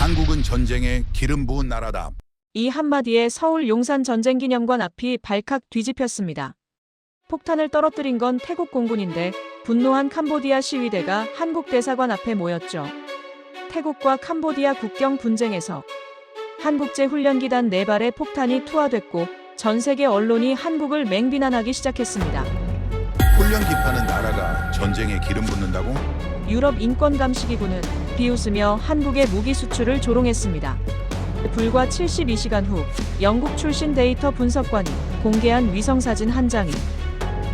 한국은 전쟁에 기름 부은 나라다. 이 한마디에 서울 용산 전쟁기념관 앞이 발칵 뒤집혔습니다. 폭탄을 떨어뜨린 건 태국 공군인데 분노한 캄보디아 시위대가 한국 대사관 앞에 모였죠. 태국과 캄보디아 국경 분쟁에서 한국제훈련기단 4발의 폭탄이 투하됐고 전 세계 언론이 한국을 맹비난하기 시작했습니다. 훈련 기파는 나라가 전쟁에 기름 붓는다고? 유럽 인권감시기구는 비웃으며 한국의 무기 수출을 조롱했습니다. 불과 72시간 후 영국 출신 데이터 분석관이 공개한 위성사진 한 장이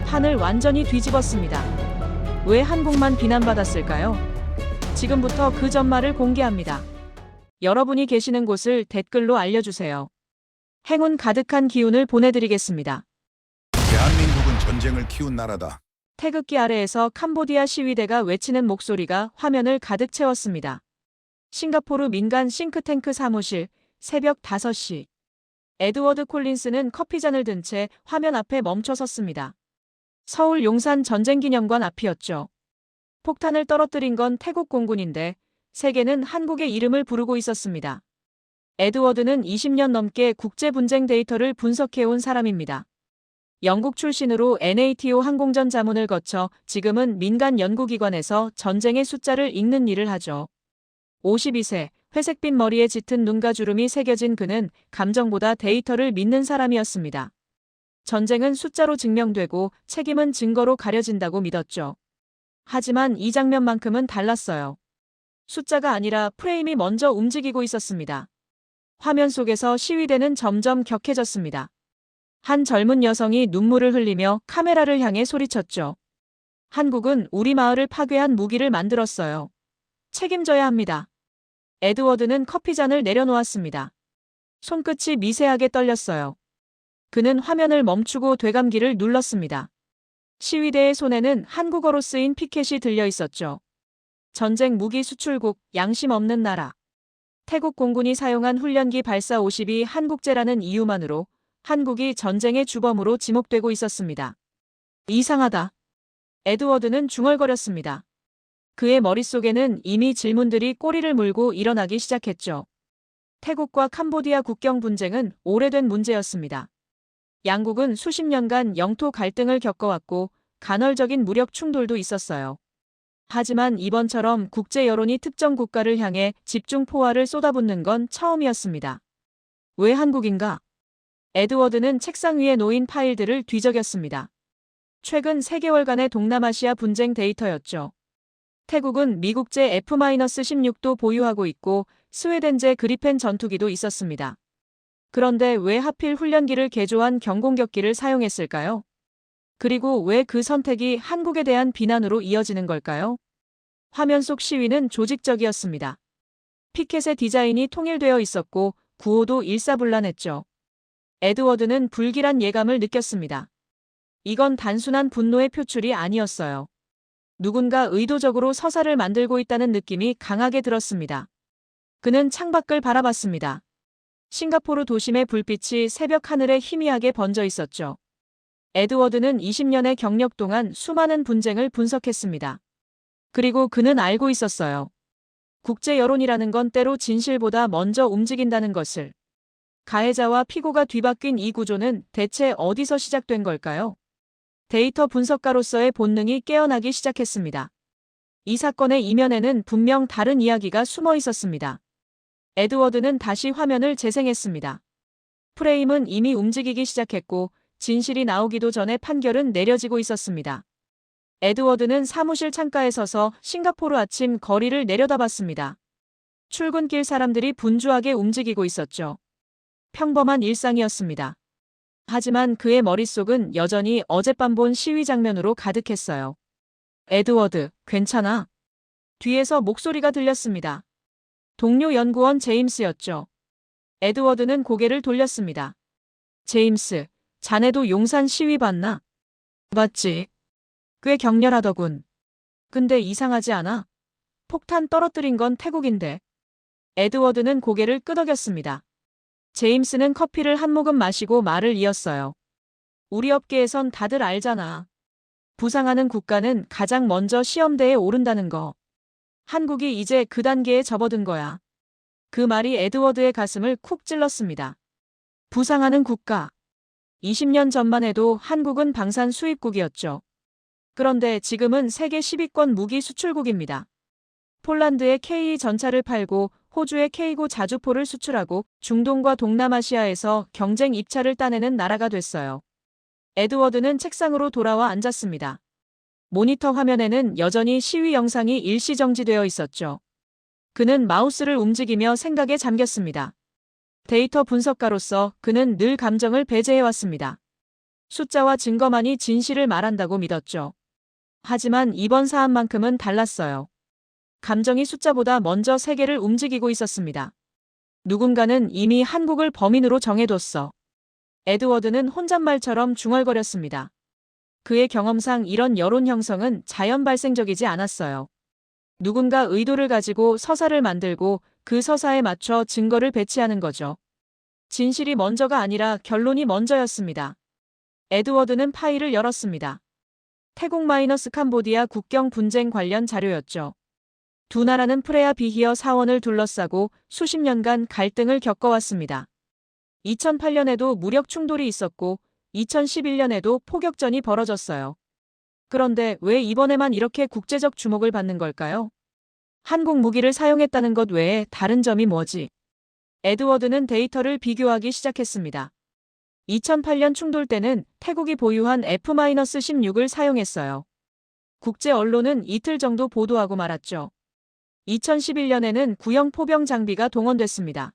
판을 완전히 뒤집었습니다. 왜 한국만 비난받았을까요? 지금부터 그 전말을 공개합니다. 여러분이 계시는 곳을 댓글로 알려주세요. 행운 가득한 기운을 보내드리겠습니다. 대한민국은 전쟁을 키운 나라다. 태극기 아래에서 캄보디아 시위대가 외치는 목소리가 화면을 가득 채웠습니다. 싱가포르 민간 싱크탱크 사무실, 새벽 5시. 에드워드 콜린스는 커피잔을 든 채 화면 앞에 멈춰 섰습니다. 서울 용산 전쟁기념관 앞이었죠. 폭탄을 떨어뜨린 건 태국 공군인데 세계는 한국의 이름을 부르고 있었습니다. 에드워드는 20년 넘게 국제분쟁 데이터를 분석해온 사람입니다. 영국 출신으로 NATO 항공전 자문을 거쳐 지금은 민간 연구기관에서 전쟁의 숫자를 읽는 일을 하죠. 52세, 회색빛 머리에 짙은 눈가 주름이 새겨진 그는 감정보다 데이터를 믿는 사람이었습니다. 전쟁은 숫자로 증명되고 책임은 증거로 가려진다고 믿었죠. 하지만 이 장면만큼은 달랐어요. 숫자가 아니라 프레임이 먼저 움직이고 있었습니다. 화면 속에서 시위대는 점점 격해졌습니다. 한 젊은 여성이 눈물을 흘리며 카메라를 향해 소리쳤죠. 한국은 우리 마을을 파괴한 무기를 만들었어요. 책임져야 합니다. 에드워드는 커피잔을 내려놓았습니다. 손끝이 미세하게 떨렸어요. 그는 화면을 멈추고 되감기를 눌렀습니다. 시위대의 손에는 한국어로 쓰인 피켓이 들려 있었죠. 전쟁 무기 수출국, 양심 없는 나라. 태국 공군이 사용한 훈련기 발사 50이 한국제라는 이유만으로 한국이 전쟁의 주범으로 지목되고 있었습니다. 이상하다. 에드워드는 중얼거렸습니다. 그의 머릿속에는 이미 질문들이 꼬리를 물고 일어나기 시작했죠. 태국과 캄보디아 국경 분쟁은 오래된 문제였습니다. 양국은 수십 년간 영토 갈등을 겪어왔고 간헐적인 무력 충돌도 있었어요. 하지만 이번처럼 국제 여론이 특정 국가를 향해 집중 포화를 쏟아붓는 건 처음이었습니다. 왜 한국인가? 에드워드는 책상 위에 놓인 파일들을 뒤적였습니다. 최근 3개월간의 동남아시아 분쟁 데이터였죠. 태국은 미국제 F-16도 보유하고 있고 스웨덴제 그리펜 전투기도 있었습니다. 그런데 왜 하필 훈련기를 개조한 경공격기를 사용했을까요? 그리고 왜 그 선택이 한국에 대한 비난으로 이어지는 걸까요? 화면 속 시위는 조직적이었습니다. 피켓의 디자인이 통일되어 있었고 구호도 일사불란했죠. 에드워드는 불길한 예감을 느꼈습니다. 이건 단순한 분노의 표출이 아니었어요. 누군가 의도적으로 서사를 만들고 있다는 느낌이 강하게 들었습니다. 그는 창밖을 바라봤습니다. 싱가포르 도심의 불빛이 새벽 하늘에 희미하게 번져 있었죠. 에드워드는 20년의 경력 동안 수많은 분쟁을 분석했습니다. 그리고 그는 알고 있었어요. 국제 여론이라는 건 때로 진실보다 먼저 움직인다는 것을. 가해자와 피고가 뒤바뀐 이 구조는 대체 어디서 시작된 걸까요? 데이터 분석가로서의 본능이 깨어나기 시작했습니다. 이 사건의 이면에는 분명 다른 이야기가 숨어 있었습니다. 에드워드는 다시 화면을 재생했습니다. 프레임은 이미 움직이기 시작했고 진실이 나오기도 전에 판결은 내려지고 있었습니다. 에드워드는 사무실 창가에 서서 싱가포르 아침 거리를 내려다봤습니다. 출근길 사람들이 분주하게 움직이고 있었죠. 평범한 일상이었습니다. 하지만 그의 머릿속은 여전히 어젯밤 본 시위 장면으로 가득했어요. 에드워드, 괜찮아? 뒤에서 목소리가 들렸습니다. 동료 연구원 제임스였죠. 에드워드는 고개를 돌렸습니다. 제임스, 자네도 용산 시위 봤나? 봤지. 꽤 격렬하더군. 근데 이상하지 않아? 폭탄 떨어뜨린 건 태국인데. 에드워드는 고개를 끄덕였습니다. 제임스는 커피를 한 모금 마시고 말을 이었어요. 우리 업계에선 다들 알잖아. 부상하는 국가는 가장 먼저 시험대에 오른다는 거. 한국이 이제 그 단계에 접어든 거야. 그 말이 에드워드의 가슴을 쿡 찔렀습니다. 부상하는 국가. 20년 전만 해도 한국은 방산 수입국이었죠. 그런데 지금은 세계 10위권 무기 수출국입니다. 폴란드에 K 전차를 팔고 호주에 K고 자주포를 수출하고 중동과 동남아시아에서 경쟁 입찰을 따내는 나라가 됐어요. 에드워드는 책상으로 돌아와 앉았습니다. 모니터 화면에는 여전히 시위 영상이 일시 정지되어 있었죠. 그는 마우스를 움직이며 생각에 잠겼습니다. 데이터 분석가로서 그는 늘 감정을 배제해왔습니다. 숫자와 증거만이 진실을 말한다고 믿었죠. 하지만 이번 사안만큼은 달랐어요. 감정이 숫자보다 먼저 세계를 움직이고 있었습니다. 누군가는 이미 한국을 범인으로 정해뒀어. 에드워드는 혼잣말처럼 중얼거렸습니다. 그의 경험상 이런 여론 형성은 자연 발생적이지 않았어요. 누군가 의도를 가지고 서사를 만들고 그 서사에 맞춰 증거를 배치하는 거죠. 진실이 먼저가 아니라 결론이 먼저였습니다. 에드워드는 파일을 열었습니다. 태국 캄보디아 국경 분쟁 관련 자료였죠. 두 나라는 프레아 비히어 사원을 둘러싸고 수십 년간 갈등을 겪어왔습니다. 2008년에도 무력 충돌이 있었고 2011년에도 포격전이 벌어졌어요. 그런데 왜 이번에만 이렇게 국제적 주목을 받는 걸까요? 한국 무기를 사용했다는 것 외에 다른 점이 뭐지? 에드워드는 데이터를 비교하기 시작했습니다. 2008년 충돌 때는 태국이 보유한 F-16을 사용했어요. 국제 언론은 이틀 정도 보도하고 말았죠. 2011년에는 구형 포병 장비가 동원됐습니다.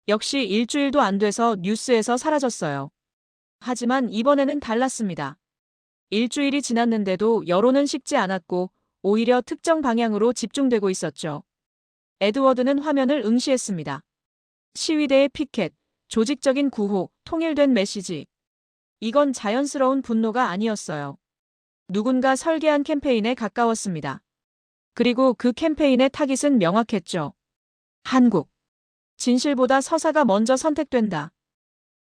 역시 일주일도 안 돼서 뉴스에서 사라졌어요. 하지만 이번에는 달랐습니다. 일주일이 지났는데도 여론은 식지 않았고 오히려 특정 방향으로 집중되고 있었죠. 에드워드는 화면을 응시했습니다. 시위대의 피켓, 조직적인 구호, 통일된 메시지. 이건 자연스러운 분노가 아니었어요. 누군가 설계한 캠페인에 가까웠습니다. 그리고 그 캠페인의 타깃은 명확했죠. 한국. 진실보다 서사가 먼저 선택된다.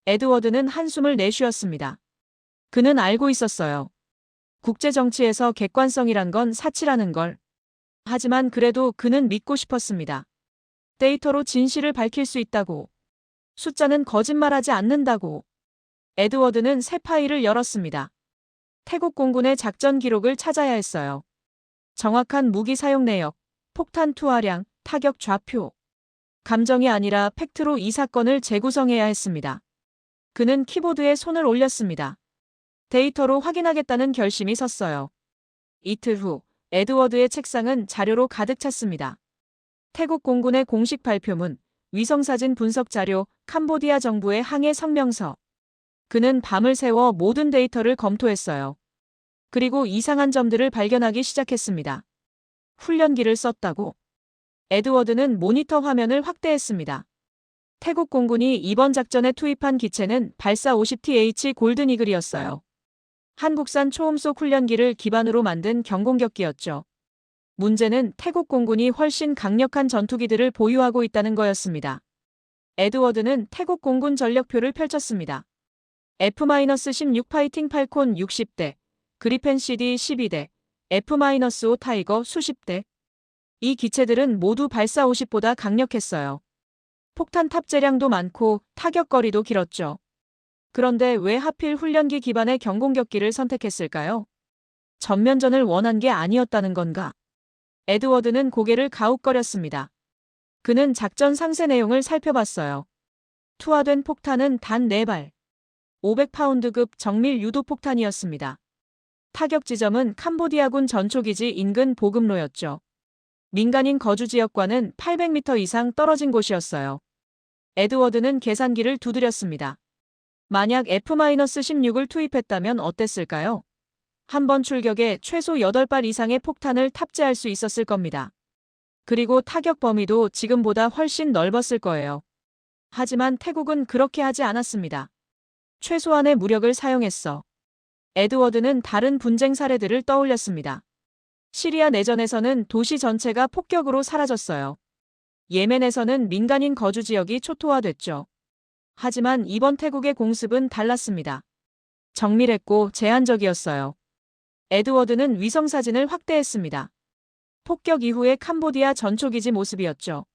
에드워드는 한숨을 내쉬었습니다. 그는 알고 있었어요. 국제 정치에서 객관성이란 건 사치라는 걸. 하지만 그래도 그는 믿고 싶었습니다. 데이터로 진실을 밝힐 수 있다고. 숫자는 거짓말하지 않는다고. 에드워드는 새 파일을 열었습니다. 태국 공군의 작전 기록을 찾아야 했어요. 정확한 무기 사용 내역, 폭탄 투하량, 타격 좌표. 감정이 아니라 팩트로 이 사건을 재구성해야 했습니다. 그는 키보드에 손을 올렸습니다. 데이터로 확인하겠다는 결심이 섰어요. 이틀 후, 에드워드의 책상은 자료로 가득 찼습니다. 태국 공군의 공식 발표문, 위성사진 분석 자료, 캄보디아 정부의 항해 성명서. 그는 밤을 새워 모든 데이터를 검토했어요. 그리고 이상한 점들을 발견하기 시작했습니다. 훈련기를 썼다고. 에드워드는 모니터 화면을 확대했습니다. 태국 공군이 이번 작전에 투입한 기체는 발사 50TH 골든 이글이었어요. 한국산 초음속 훈련기를 기반으로 만든 경공격기였죠. 문제는 태국 공군이 훨씬 강력한 전투기들을 보유하고 있다는 거였습니다. 에드워드는 태국 공군 전력표를 펼쳤습니다. F-16 파이팅 팔콘 60대, 그리펜 CD 12대, F-5 타이거 수십 대. 이 기체들은 모두 발사 50보다 강력했어요. 폭탄 탑재량도 많고 타격거리도 길었죠. 그런데 왜 하필 훈련기 기반의 경공격기를 선택했을까요? 전면전을 원한 게 아니었다는 건가? 에드워드는 고개를 가욱거렸습니다. 그는 작전 상세 내용을 살펴봤어요. 투하된 폭탄은 단 4발. 500파운드급 정밀 유도 폭탄이었습니다. 타격 지점은 캄보디아군 전초기지 인근 보급로였죠. 민간인 거주 지역과는 800m 이상 떨어진 곳이었어요. 에드워드는 계산기를 두드렸습니다. 만약 F-16을 투입했다면 어땠을까요? 한 번 출격에 최소 8발 이상의 폭탄을 탑재할 수 있었을 겁니다. 그리고 타격 범위도 지금보다 훨씬 넓었을 거예요. 하지만 태국은 그렇게 하지 않았습니다. 최소한의 무력을 사용했어. 에드워드는 다른 분쟁 사례들을 떠올렸습니다. 시리아 내전에서는 도시 전체가 폭격으로 사라졌어요. 예멘에서는 민간인 거주 지역이 초토화됐죠. 하지만 이번 태국의 공습은 달랐습니다. 정밀했고 제한적이었어요. 에드워드는 위성사진을 확대했습니다. 폭격 이후의 캄보디아 전초기지 모습이었죠.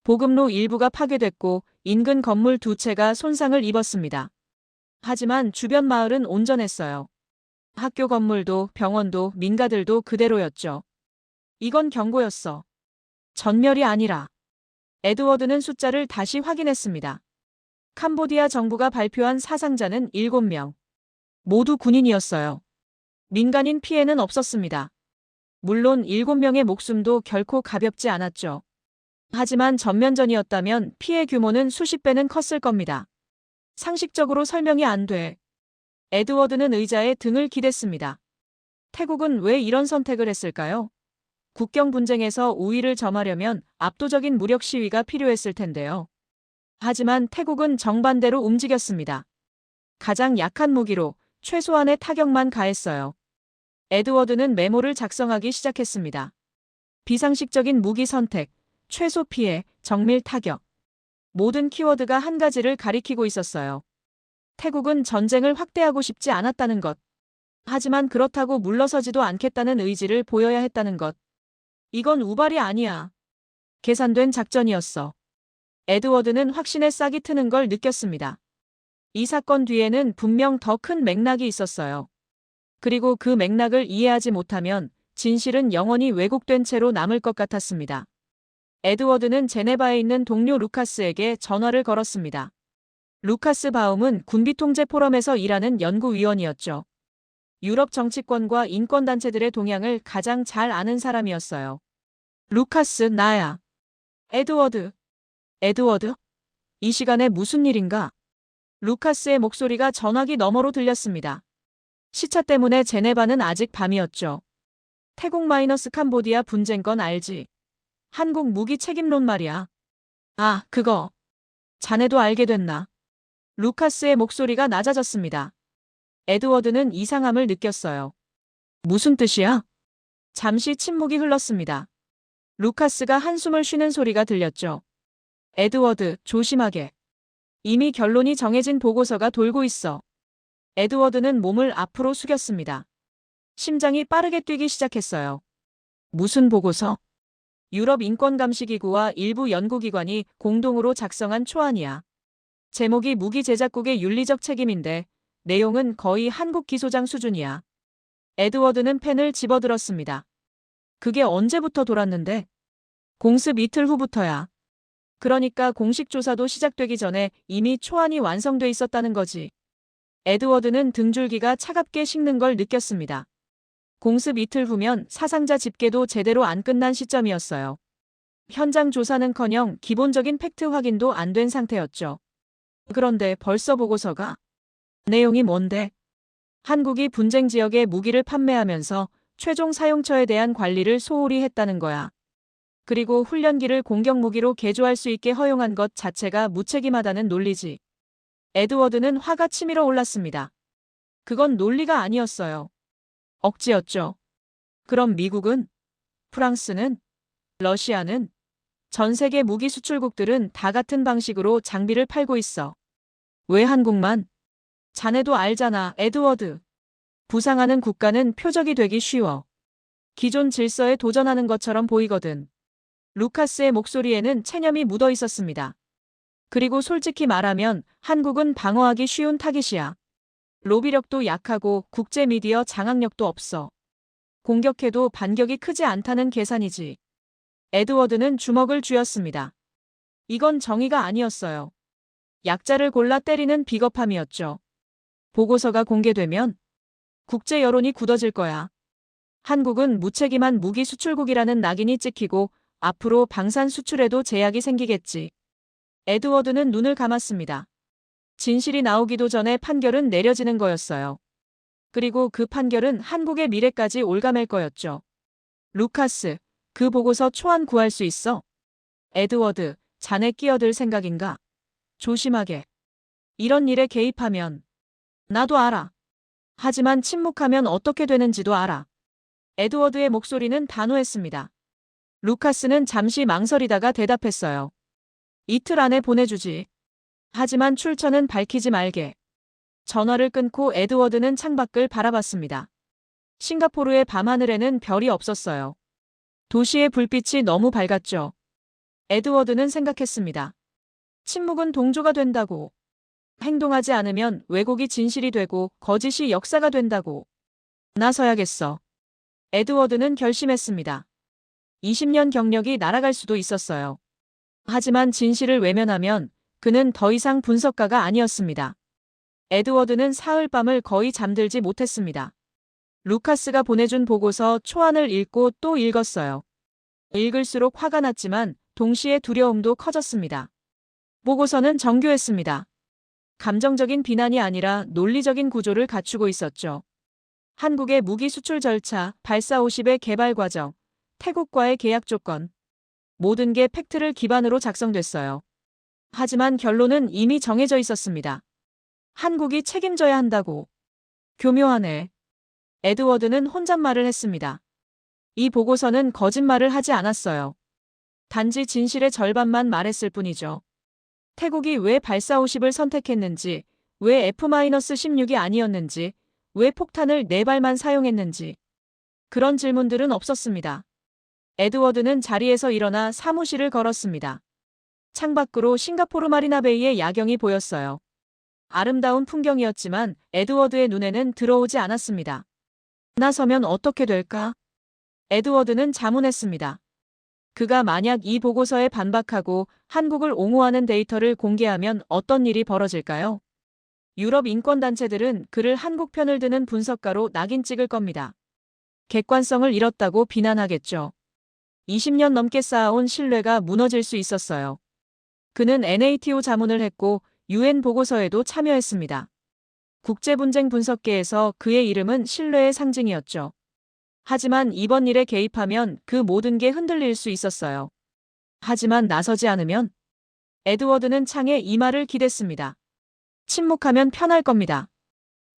보급로 일부가 파괴됐고 인근 건물 2채가 손상을 입었습니다. 하지만 주변 마을은 온전했어요. 학교 건물도 병원도 민가들도 그대로였죠. 이건 경고였어. 전멸이 아니라. 에드워드는 숫자를 다시 확인했습니다. 캄보디아 정부가 발표한 사상자는 7명. 모두 군인이었어요. 민간인 피해는 없었습니다. 물론 7명의 목숨도 결코 가볍지 않았죠. 하지만 전면전이었다면 피해 규모는 수십 배는 컸을 겁니다. 상식적으로 설명이 안 돼. 에드워드는 의자에 등을 기댔습니다. 태국은 왜 이런 선택을 했을까요? 국경 분쟁에서 우위를 점하려면 압도적인 무력 시위가 필요했을 텐데요. 하지만 태국은 정반대로 움직였습니다. 가장 약한 무기로 최소한의 타격만 가했어요. 에드워드는 메모를 작성하기 시작했습니다. 비상식적인 무기 선택, 최소 피해, 정밀 타격. 모든 키워드가 한 가지를 가리키고 있었어요. 태국은 전쟁을 확대하고 싶지 않았다는 것. 하지만 그렇다고 물러서지도 않겠다는 의지를 보여야 했다는 것. 이건 우발이 아니야. 계산된 작전이었어. 에드워드는 확신에 싹이 트는 걸 느꼈습니다. 이 사건 뒤에는 분명 더 큰 맥락이 있었어요. 그리고 그 맥락을 이해하지 못하면 진실은 영원히 왜곡된 채로 남을 것 같았습니다. 에드워드는 제네바에 있는 동료 루카스에게 전화를 걸었습니다. 루카스 바움은 군비통제 포럼에서 일하는 연구위원이었죠. 유럽 정치권과 인권단체들의 동향을 가장 잘 아는 사람이었어요. 루카스, 나야. 에드워드. 에드워드? 이 시간에 무슨 일인가? 루카스의 목소리가 전화기 너머로 들렸습니다. 시차 때문에 제네바는 아직 밤이었죠. 태국 마이너스 캄보디아 분쟁건 알지? 한국 무기 책임론 말이야. 아, 그거. 자네도 알게 됐나? 루카스의 목소리가 낮아졌습니다. 에드워드는 이상함을 느꼈어요. 무슨 뜻이야? 잠시 침묵이 흘렀습니다. 루카스가 한숨을 쉬는 소리가 들렸죠. 에드워드, 조심하게. 이미 결론이 정해진 보고서가 돌고 있어. 에드워드는 몸을 앞으로 숙였습니다. 심장이 빠르게 뛰기 시작했어요. 무슨 보고서? 유럽 인권감시기구와 일부 연구기관이 공동으로 작성한 초안이야. 제목이 무기 제작국의 윤리적 책임인데 내용은 거의 한국 기소장 수준이야. 에드워드는 펜을 집어들었습니다. 그게 언제부터 돌았는데? 공습 이틀 후부터야. 그러니까 공식 조사도 시작되기 전에 이미 초안이 완성돼 있었다는 거지. 에드워드는 등줄기가 차갑게 식는 걸 느꼈습니다. 공습 이틀 후면 사상자 집계도 제대로 안 끝난 시점이었어요. 현장 조사는커녕 기본적인 팩트 확인도 안 된 상태였죠. 그런데 벌써 보고서가? 내용이 뭔데? 한국이 분쟁 지역에 무기를 판매하면서 최종 사용처에 대한 관리를 소홀히 했다는 거야. 그리고 훈련기를 공격 무기로 개조할 수 있게 허용한 것 자체가 무책임하다는 논리지. 에드워드는 화가 치밀어 올랐습니다. 그건 논리가 아니었어요. 억지였죠. 그럼 미국은? 프랑스는? 러시아는? 전 세계 무기 수출국들은 다 같은 방식으로 장비를 팔고 있어. 왜 한국만? 자네도 알잖아, 에드워드. 부상하는 국가는 표적이 되기 쉬워. 기존 질서에 도전하는 것처럼 보이거든. 루카스의 목소리에는 체념이 묻어 있었습니다. 그리고 솔직히 말하면 한국은 방어하기 쉬운 타깃이야. 로비력도 약하고 국제 미디어 장악력도 없어. 공격해도 반격이 크지 않다는 계산이지. 에드워드는 주먹을 쥐었습니다. 이건 정의가 아니었어요. 약자를 골라 때리는 비겁함이었죠. 보고서가 공개되면 국제 여론이 굳어질 거야. 한국은 무책임한 무기 수출국이라는 낙인이 찍히고 앞으로 방산 수출에도 제약이 생기겠지. 에드워드는 눈을 감았습니다. 진실이 나오기도 전에 판결은 내려지는 거였어요. 그리고 그 판결은 한국의 미래까지 올가맬 거였죠. 루카스, 그 보고서 초안 구할 수 있어? 에드워드, 자네 끼어들 생각인가? 조심하게. 이런 일에 개입하면. 나도 알아. 하지만 침묵하면 어떻게 되는지도 알아. 에드워드의 목소리는 단호했습니다. 루카스는 잠시 망설이다가 대답했어요. 이틀 안에 보내주지. 하지만 출처는 밝히지 말게. 전화를 끊고 에드워드는 창밖을 바라봤습니다. 싱가포르의 밤하늘에는 별이 없었어요. 도시의 불빛이 너무 밝았죠. 에드워드는 생각했습니다. 침묵은 동조가 된다고. 행동하지 않으면 왜곡이 진실이 되고 거짓이 역사가 된다고. 나서야겠어. 에드워드는 결심했습니다. 20년 경력이 날아갈 수도 있었어요. 하지만 진실을 외면하면 그는 더 이상 분석가가 아니었습니다. 에드워드는 사흘밤을 거의 잠들지 못했습니다. 루카스가 보내준 보고서 초안을 읽고 또 읽었어요. 읽을수록 화가 났지만 동시에 두려움도 커졌습니다. 보고서는 정교했습니다. 감정적인 비난이 아니라 논리적인 구조를 갖추고 있었죠. 한국의 무기 수출 절차, 발사 50의 개발 과정, 태국과의 계약 조건. 모든 게 팩트를 기반으로 작성됐어요. 하지만 결론은 이미 정해져 있었습니다. 한국이 책임져야 한다고. 교묘하네. 에드워드는 혼잣말을 했습니다. 이 보고서는 거짓말을 하지 않았어요. 단지 진실의 절반만 말했을 뿐이죠. 태국이 왜 발사 50을 선택했는지, 왜 F-16이 아니었는지, 왜 폭탄을 4발만 사용했는지. 그런 질문들은 없었습니다. 에드워드는 자리에서 일어나 사무실을 걸었습니다. 창밖으로 싱가포르 마리나베이의 야경이 보였어요. 아름다운 풍경이었지만 에드워드의 눈에는 들어오지 않았습니다. 나서면 어떻게 될까? 에드워드는 자문했습니다. 그가 만약 이 보고서에 반박하고 한국을 옹호하는 데이터를 공개하면 어떤 일이 벌어질까요? 유럽 인권단체들은 그를 한국 편을 드는 분석가로 낙인 찍을 겁니다. 객관성을 잃었다고 비난하겠죠. 20년 넘게 쌓아온 신뢰가 무너질 수 있었어요. 그는 NATO 자문을 했고 UN 보고서에도 참여했습니다. 국제분쟁 분석계에서 그의 이름은 신뢰의 상징이었죠. 하지만 이번 일에 개입하면 그 모든 게 흔들릴 수 있었어요. 하지만 나서지 않으면? 에드워드는 창에 이 말을 기댔습니다. 침묵하면 편할 겁니다.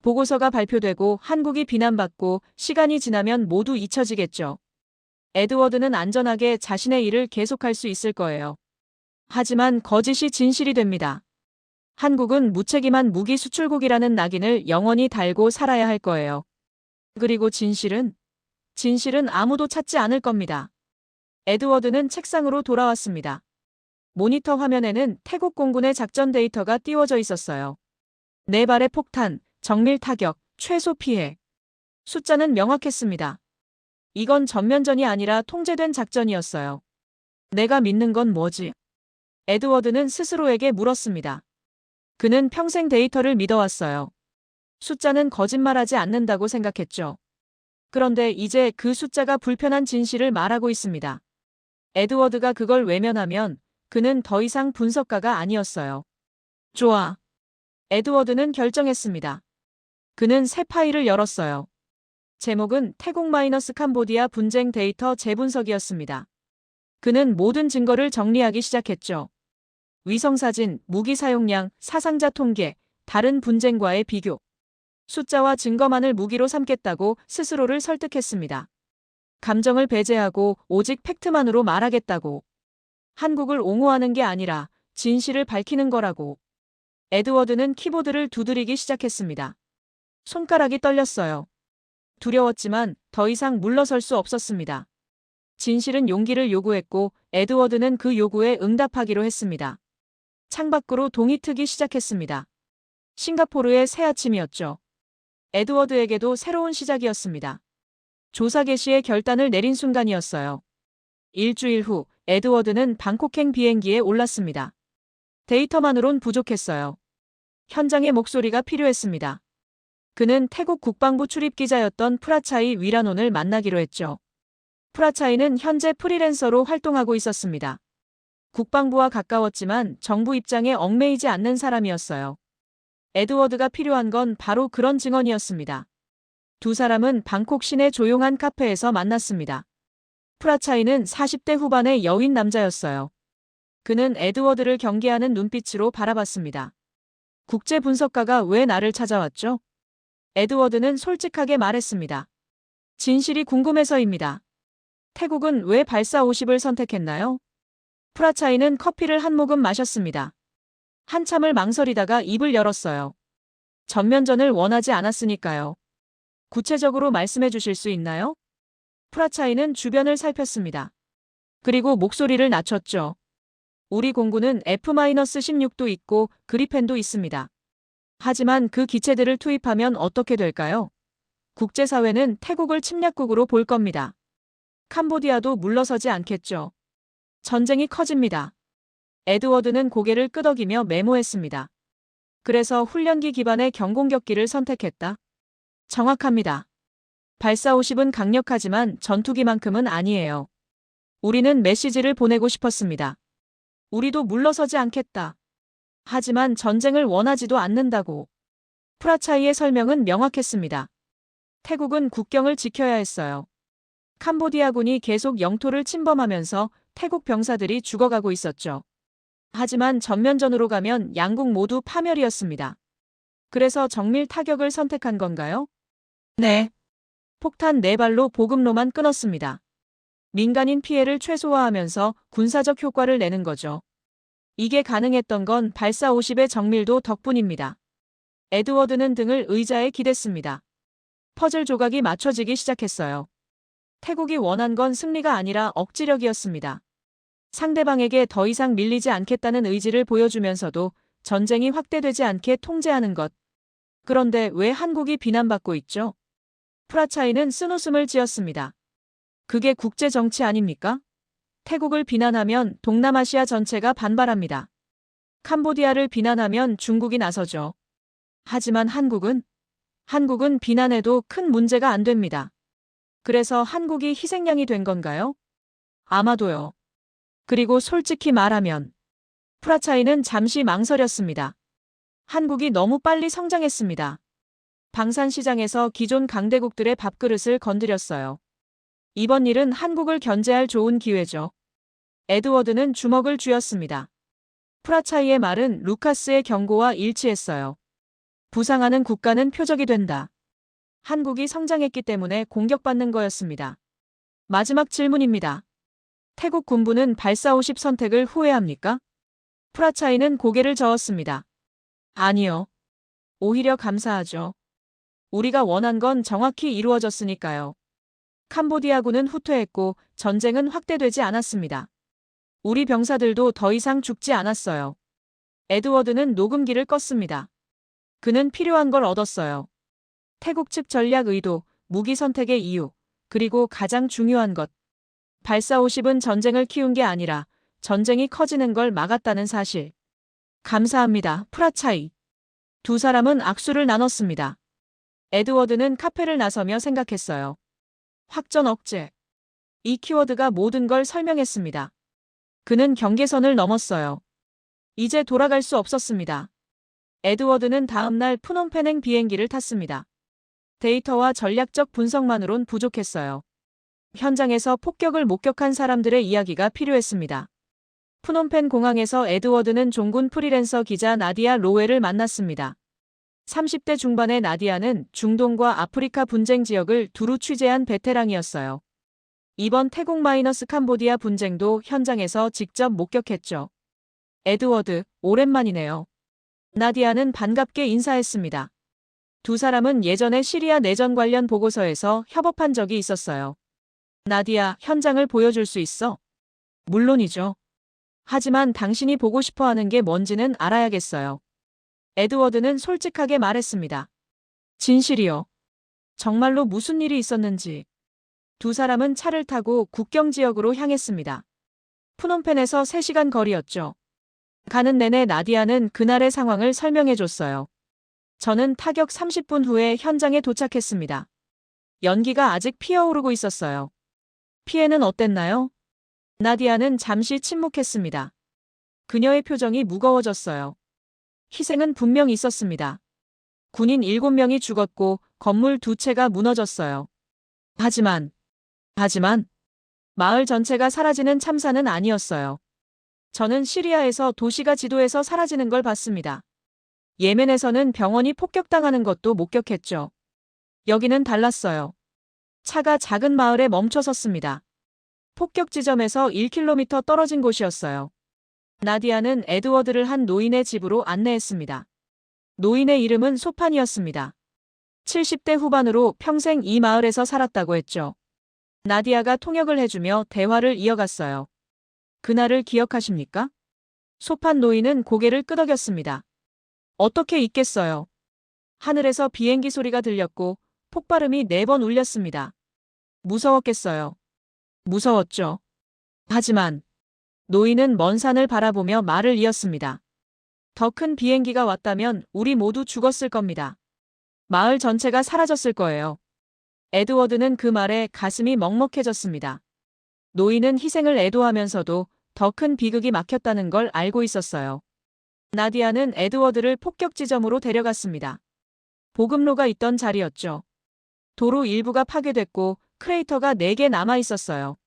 보고서가 발표되고 한국이 비난받고 시간이 지나면 모두 잊혀지겠죠. 에드워드는 안전하게 자신의 일을 계속할 수 있을 거예요. 하지만 거짓이 진실이 됩니다. 한국은 무책임한 무기 수출국이라는 낙인을 영원히 달고 살아야 할 거예요. 그리고 진실은 아무도 찾지 않을 겁니다. 에드워드는 책상으로 돌아왔습니다. 모니터 화면에는 태국 공군의 작전 데이터가 띄워져 있었어요. 4발의 폭탄, 정밀 타격, 최소 피해. 숫자는 명확했습니다. 이건 전면전이 아니라 통제된 작전이었어요. 내가 믿는 건 뭐지? 에드워드는 스스로에게 물었습니다. 그는 평생 데이터를 믿어왔어요. 숫자는 거짓말하지 않는다고 생각했죠. 그런데 이제 그 숫자가 불편한 진실을 말하고 있습니다. 에드워드가 그걸 외면하면 그는 더 이상 분석가가 아니었어요. 좋아. 에드워드는 결정했습니다. 그는 새 파일을 열었어요. 제목은 태국 캄보디아 분쟁 데이터 재분석이었습니다. 그는 모든 증거를 정리하기 시작했죠. 위성사진, 무기 사용량, 사상자 통계, 다른 분쟁과의 비교. 숫자와 증거만을 무기로 삼겠다고 스스로를 설득했습니다. 감정을 배제하고 오직 팩트만으로 말하겠다고. 한국을 옹호하는 게 아니라 진실을 밝히는 거라고. 에드워드는 키보드를 두드리기 시작했습니다. 손가락이 떨렸어요. 두려웠지만 더 이상 물러설 수 없었습니다. 진실은 용기를 요구했고 에드워드는 그 요구에 응답하기로 했습니다. 창밖으로 동이 트기 시작했습니다. 싱가포르의 새 아침이었죠. 에드워드에게도 새로운 시작이었습니다. 조사 개시의 결단을 내린 순간이었어요. 일주일 후 에드워드는 방콕행 비행기에 올랐습니다. 데이터만으론 부족했어요. 현장의 목소리가 필요했습니다. 그는 태국 국방부 출입기자였던 프라차이 위라논을 만나기로 했죠. 프라차이는 현재 프리랜서로 활동하고 있었습니다. 국방부와 가까웠지만 정부 입장에 얽매이지 않는 사람이었어요. 에드워드가 필요한 건 바로 그런 증언이었습니다. 두 사람은 방콕 시내 조용한 카페에서 만났습니다. 프라차이는 40대 후반의 여인 남자였어요. 그는 에드워드를 경계하는 눈빛으로 바라봤습니다. 국제 분석가가 왜 나를 찾아왔죠? 에드워드는 솔직하게 말했습니다. 진실이 궁금해서입니다. 태국은 왜 발사 50을 선택했나요? 프라차이는 커피를 한 모금 마셨습니다. 한참을 망설이다가 입을 열었어요. 전면전을 원하지 않았으니까요. 구체적으로 말씀해 주실 수 있나요? 프라차이는 주변을 살폈습니다. 그리고 목소리를 낮췄죠. 우리 공군은 F-16도 있고 그리펜도 있습니다. 하지만 그 기체들을 투입하면 어떻게 될까요? 국제사회는 태국을 침략국으로 볼 겁니다. 캄보디아도 물러서지 않겠죠. 전쟁이 커집니다. 에드워드는 고개를 끄덕이며 메모했습니다. 그래서 훈련기 기반의 경공격기를 선택했다. 정확합니다. 발사 50은 강력하지만 전투기만큼은 아니에요. 우리는 메시지를 보내고 싶었습니다. 우리도 물러서지 않겠다. 하지만 전쟁을 원하지도 않는다고. 프라차이의 설명은 명확했습니다. 태국은 국경을 지켜야 했어요. 캄보디아군이 계속 영토를 침범하면서 태국 병사들이 죽어가고 있었죠. 하지만 전면전으로 가면 양국 모두 파멸이었습니다. 그래서 정밀 타격을 선택한 건가요? 네. 폭탄 4발로 보급로만 끊었습니다. 민간인 피해를 최소화하면서 군사적 효과를 내는 거죠. 이게 가능했던 건 발사 50의 정밀도 덕분입니다. 에드워드는 등을 의자에 기댔습니다. 퍼즐 조각이 맞춰지기 시작했어요. 태국이 원한 건 승리가 아니라 억지력이었습니다. 상대방에게 더 이상 밀리지 않겠다는 의지를 보여주면서도 전쟁이 확대되지 않게 통제하는 것. 그런데 왜 한국이 비난받고 있죠? 프라차이는 쓴웃음을 지었습니다. 그게 국제 정치 아닙니까? 태국을 비난하면 동남아시아 전체가 반발합니다. 캄보디아를 비난하면 중국이 나서죠. 하지만 한국은 비난해도 큰 문제가 안 됩니다. 그래서 한국이 희생양이 된 건가요? 아마도요. 그리고 솔직히 말하면 프라차이는 잠시 망설였습니다. 한국이 너무 빨리 성장했습니다. 방산시장에서 기존 강대국들의 밥그릇을 건드렸어요. 이번 일은 한국을 견제할 좋은 기회죠. 에드워드는 주먹을 쥐었습니다. 프라차이의 말은 루카스의 경고와 일치했어요. 부상하는 국가는 표적이 된다. 한국이 성장했기 때문에 공격받는 거였습니다. 마지막 질문입니다. 태국 군부는 발사 50 선택을 후회합니까? 프라차이는 고개를 저었습니다. 아니요. 오히려 감사하죠. 우리가 원한 건 정확히 이루어졌으니까요. 캄보디아군은 후퇴했고 전쟁은 확대되지 않았습니다. 우리 병사들도 더 이상 죽지 않았어요. 에드워드는 녹음기를 껐습니다. 그는 필요한 걸 얻었어요. 태국 측 전략 의도, 무기 선택의 이유, 그리고 가장 중요한 것. 발사 50은 전쟁을 키운 게 아니라 전쟁이 커지는 걸 막았다는 사실. 감사합니다, 프라차이. 두 사람은 악수를 나눴습니다. 에드워드는 카페를 나서며 생각했어요. 확전 억제. 이 키워드가 모든 걸 설명했습니다. 그는 경계선을 넘었어요. 이제 돌아갈 수 없었습니다. 에드워드는 다음날 푸놈펜행 비행기를 탔습니다. 데이터와 전략적 분석만으론 부족했어요. 현장에서 폭격을 목격한 사람들의 이야기가 필요했습니다. 푸놈펜 공항에서 에드워드는 종군 프리랜서 기자 나디아 로웰을 만났습니다. 30대 중반의 나디아는 중동과 아프리카 분쟁 지역을 두루 취재한 베테랑이었어요. 이번 태국 캄보디아 분쟁도 현장에서 직접 목격했죠. 에드워드, 오랜만이네요. 나디아는 반갑게 인사했습니다. 두 사람은 예전에 시리아 내전 관련 보고서에서 협업한 적이 있었어요. 나디아, 현장을 보여줄 수 있어? 물론이죠. 하지만 당신이 보고 싶어 하는 게 뭔지는 알아야겠어요. 에드워드는 솔직하게 말했습니다. 진실이요. 정말로 무슨 일이 있었는지. 두 사람은 차를 타고 국경 지역으로 향했습니다. 푸놈펜에서 3시간 거리였죠. 가는 내내 나디아는 그날의 상황을 설명해줬어요. 저는 타격 30분 후에 현장에 도착했습니다. 연기가 아직 피어오르고 있었어요. 피해는 어땠나요? 나디아는 잠시 침묵했습니다. 그녀의 표정이 무거워졌어요. 희생은 분명 있었습니다. 군인 7명이 죽었고 건물 2채가 무너졌어요. 하지만 마을 전체가 사라지는 참사는 아니었어요. 저는 시리아에서 도시가 지도에서 사라지는 걸 봤습니다. 예멘에서는 병원이 폭격당하는 것도 목격했죠. 여기는 달랐어요. 차가 작은 마을에 멈춰 섰습니다. 폭격 지점에서 1km 떨어진 곳이었어요. 나디아는 에드워드를 한 노인의 집으로 안내했습니다. 노인의 이름은 소판이었습니다. 70대 후반으로 평생 이 마을에서 살았다고 했죠. 나디아가 통역을 해주며 대화를 이어갔어요. 그날을 기억하십니까? 소판 노인은 고개를 끄덕였습니다. 어떻게 있겠어요. 하늘에서 비행기 소리가 들렸고 폭발음이 4번 울렸습니다. 무서웠겠어요. 무서웠죠. 하지만 노인은 먼 산을 바라보며 말을 이었습니다. 더 큰 비행기가 왔다면 우리 모두 죽었을 겁니다. 마을 전체가 사라졌을 거예요. 에드워드는 그 말에 가슴이 먹먹해졌습니다. 노인은 희생을 애도하면서도 더 큰 비극이 막혔다는 걸 알고 있었어요. 나디아는 에드워드를 폭격 지점으로 데려갔습니다. 보급로가 있던 자리였죠. 도로 일부가 파괴됐고 크레이터가 4개 남아 있었어요.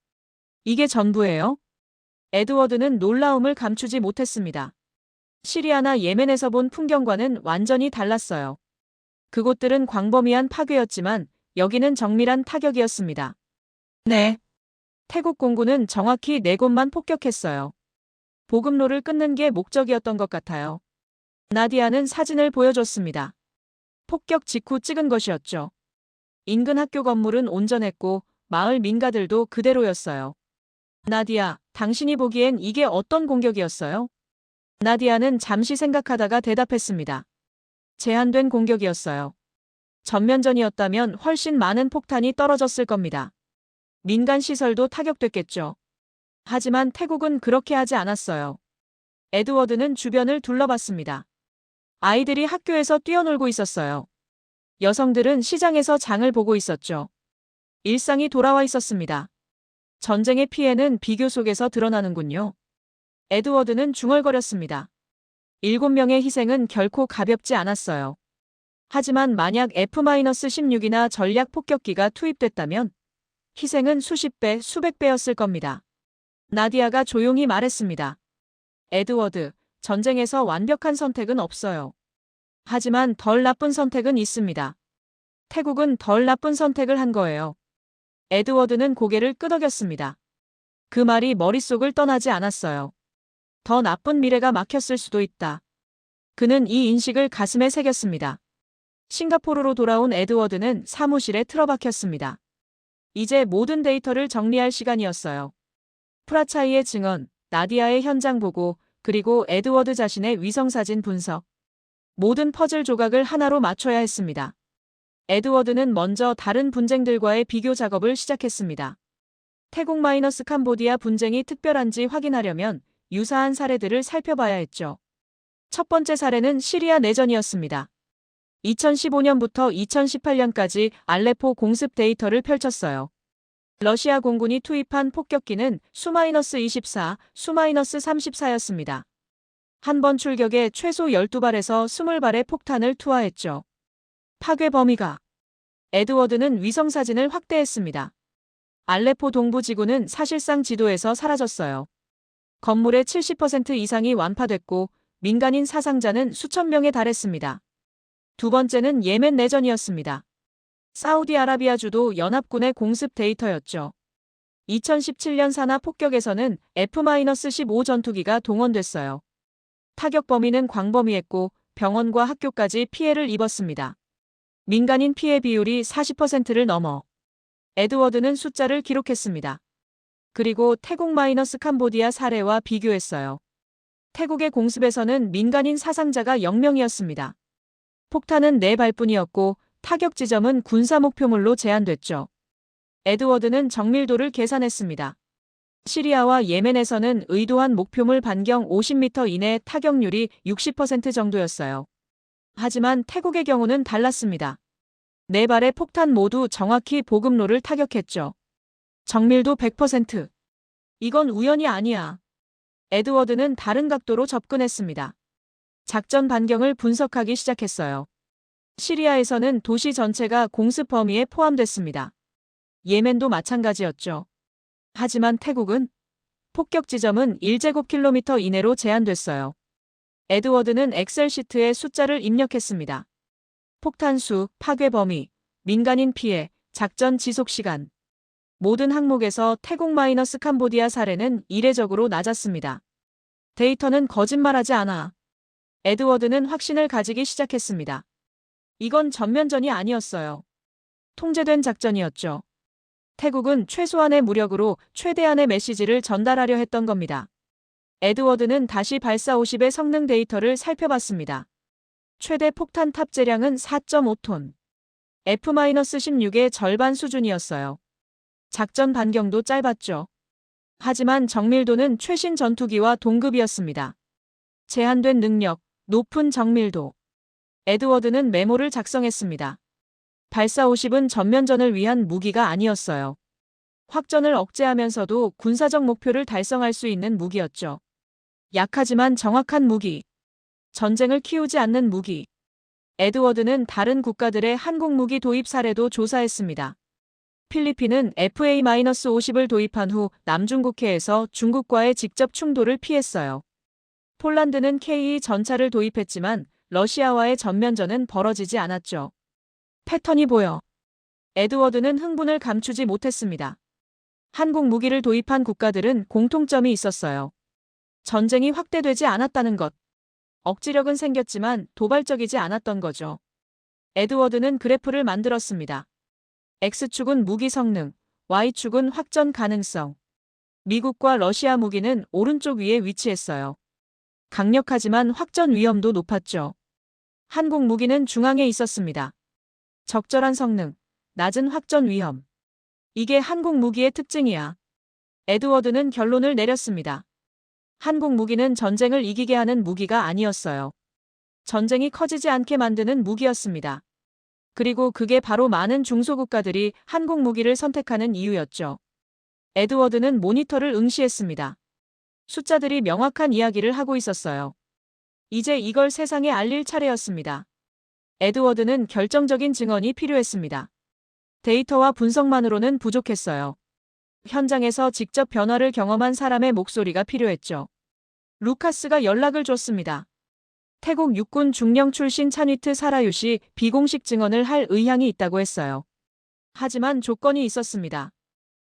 이게 전부예요? 에드워드는 놀라움을 감추지 못했습니다. 시리아나 예멘에서 본 풍경과는 완전히 달랐어요. 그곳들은 광범위한 파괴였지만 여기는 정밀한 타격이었습니다. 네. 태국 공군은 정확히 4곳만 폭격했어요. 보급로를 끊는 게 목적이었던 것 같아요. 나디아는 사진을 보여줬습니다. 폭격 직후 찍은 것이었죠. 인근 학교 건물은 온전했고 마을 민가들도 그대로였어요. 나디아, 당신이 보기엔 이게 어떤 공격이었어요? 나디아는 잠시 생각하다가 대답했습니다. 제한된 공격이었어요. 전면전이었다면 훨씬 많은 폭탄이 떨어졌을 겁니다. 민간 시설도 타격됐겠죠. 하지만 태국은 그렇게 하지 않았어요. 에드워드는 주변을 둘러봤습니다. 아이들이 학교에서 뛰어놀고 있었어요. 여성들은 시장에서 장을 보고 있었죠. 일상이 돌아와 있었습니다. 전쟁의 피해는 비교 속에서 드러나는군요. 에드워드는 중얼거렸습니다. 7명의 희생은 결코 가볍지 않았어요. 하지만 만약 F-16이나 전략 폭격기가 투입됐다면 희생은 수십 배, 수백 배였을 겁니다. 나디아가 조용히 말했습니다. 에드워드, 전쟁에서 완벽한 선택은 없어요. 하지만 덜 나쁜 선택은 있습니다. 태국은 덜 나쁜 선택을 한 거예요. 에드워드는 고개를 끄덕였습니다. 그 말이 머릿속을 떠나지 않았어요. 더 나쁜 미래가 막혔을 수도 있다. 그는 이 인식을 가슴에 새겼습니다. 싱가포르로 돌아온 에드워드는 사무실에 틀어박혔습니다. 이제 모든 데이터를 정리할 시간이었어요. 프라차이의 증언, 나디아의 현장 보고, 그리고 에드워드 자신의 위성사진 분석. 모든 퍼즐 조각을 하나로 맞춰야 했습니다. 에드워드는 먼저 다른 분쟁들과의 비교 작업을 시작했습니다. 태국-캄보디아 분쟁이 특별한지 확인하려면 유사한 사례들을 살펴봐야 했죠. 첫 번째 사례는 시리아 내전이었습니다. 2015년부터 2018년까지 알레포 공습 데이터를 펼쳤어요. 러시아 공군이 투입한 폭격기는 수-24, 수-34였습니다. 한 번 출격에 최소 12발에서 20발의 폭탄을 투하했죠. 파괴 범위가. 에드워드는 위성사진을 확대했습니다. 알레포 동부 지구는 사실상 지도에서 사라졌어요. 건물의 70% 이상이 완파됐고 민간인 사상자는 수천 명에 달했습니다. 두 번째는 예멘 내전이었습니다. 사우디아라비아주도 연합군의 공습 데이터였죠. 2017년 사나 폭격에서는 F-15 전투기가 동원됐어요. 타격 범위는 광범위했고 병원과 학교까지 피해를 입었습니다. 민간인 피해 비율이 40%를 넘어. 에드워드는 숫자를 기록했습니다. 그리고 태국-캄보디아 사례와 비교했어요. 태국의 공습에서는 민간인 사상자가 0명이었습니다. 폭탄은 4발뿐이었고 타격 지점은 군사 목표물로 제한됐죠. 에드워드는 정밀도를 계산했습니다. 시리아와 예멘에서는 의도한 목표물 반경 50m 이내 타격률이 60% 정도였어요. 하지만 태국의 경우는 달랐습니다. 4발의 폭탄 모두 정확히 보급로를 타격했죠. 정밀도 100%. 이건 우연이 아니야. 에드워드는 다른 각도로 접근했습니다. 작전 반경을 분석하기 시작했어요. 시리아에서는 도시 전체가 공습 범위에 포함됐습니다. 예멘도 마찬가지였죠. 하지만 태국은 폭격 지점은 1제곱킬로미터 이내로 제한됐어요. 에드워드는 엑셀 시트에 숫자를 입력했습니다. 폭탄 수, 파괴 범위, 민간인 피해, 작전 지속 시간. 모든 항목에서 태국-캄보디아 사례는 이례적으로 낮았습니다. 데이터는 거짓말하지 않아. 에드워드는 확신을 가지기 시작했습니다. 이건 전면전이 아니었어요. 통제된 작전이었죠. 태국은 최소한의 무력으로 최대한의 메시지를 전달하려 했던 겁니다. 에드워드는 다시 발사 50의 성능 데이터를 살펴봤습니다. 최대 폭탄 탑재량은 4.5톤. F-16의 절반 수준이었어요. 작전 반경도 짧았죠. 하지만 정밀도는 최신 전투기와 동급이었습니다. 제한된 능력, 높은 정밀도. 에드워드는 메모를 작성했습니다. 발사 50은 전면전을 위한 무기가 아니었어요. 확전을 억제하면서도 군사적 목표를 달성할 수 있는 무기였죠. 약하지만 정확한 무기. 전쟁을 키우지 않는 무기. 에드워드는 다른 국가들의 항공무기 도입 사례도 조사했습니다. 필리핀은 FA-50을 도입한 후 남중국해에서 중국과의 직접 충돌을 피했어요. 폴란드는 KE 전차를 도입했지만 러시아와의 전면전은 벌어지지 않았죠. 패턴이 보여. 에드워드는 흥분을 감추지 못했습니다. 항공무기를 도입한 국가들은 공통점이 있었어요. 전쟁이 확대되지 않았다는 것. 억지력은 생겼지만 도발적이지 않았던 거죠. 에드워드는 그래프를 만들었습니다. X축은 무기 성능, Y축은 확전 가능성. 미국과 러시아 무기는 오른쪽 위에 위치했어요. 강력하지만 확전 위험도 높았죠. 한국 무기는 중앙에 있었습니다. 적절한 성능, 낮은 확전 위험. 이게 한국 무기의 특징이야. 에드워드는 결론을 내렸습니다. 한국 무기는 전쟁을 이기게 하는 무기가 아니었어요. 전쟁이 커지지 않게 만드는 무기였습니다. 그리고 그게 바로 많은 중소국가들이 한국 무기를 선택하는 이유였죠. 에드워드는 모니터를 응시했습니다. 숫자들이 명확한 이야기를 하고 있었어요. 이제 이걸 세상에 알릴 차례였습니다. 에드워드는 결정적인 증언이 필요했습니다. 데이터와 분석만으로는 부족했어요. 현장에서 직접 변화를 경험한 사람의 목소리가 필요했죠. 루카스가 연락을 줬습니다. 태국 육군 중령 출신 찬위트 사라유시 비공식 증언을 할 의향이 있다고 했어요. 하지만 조건이 있었습니다.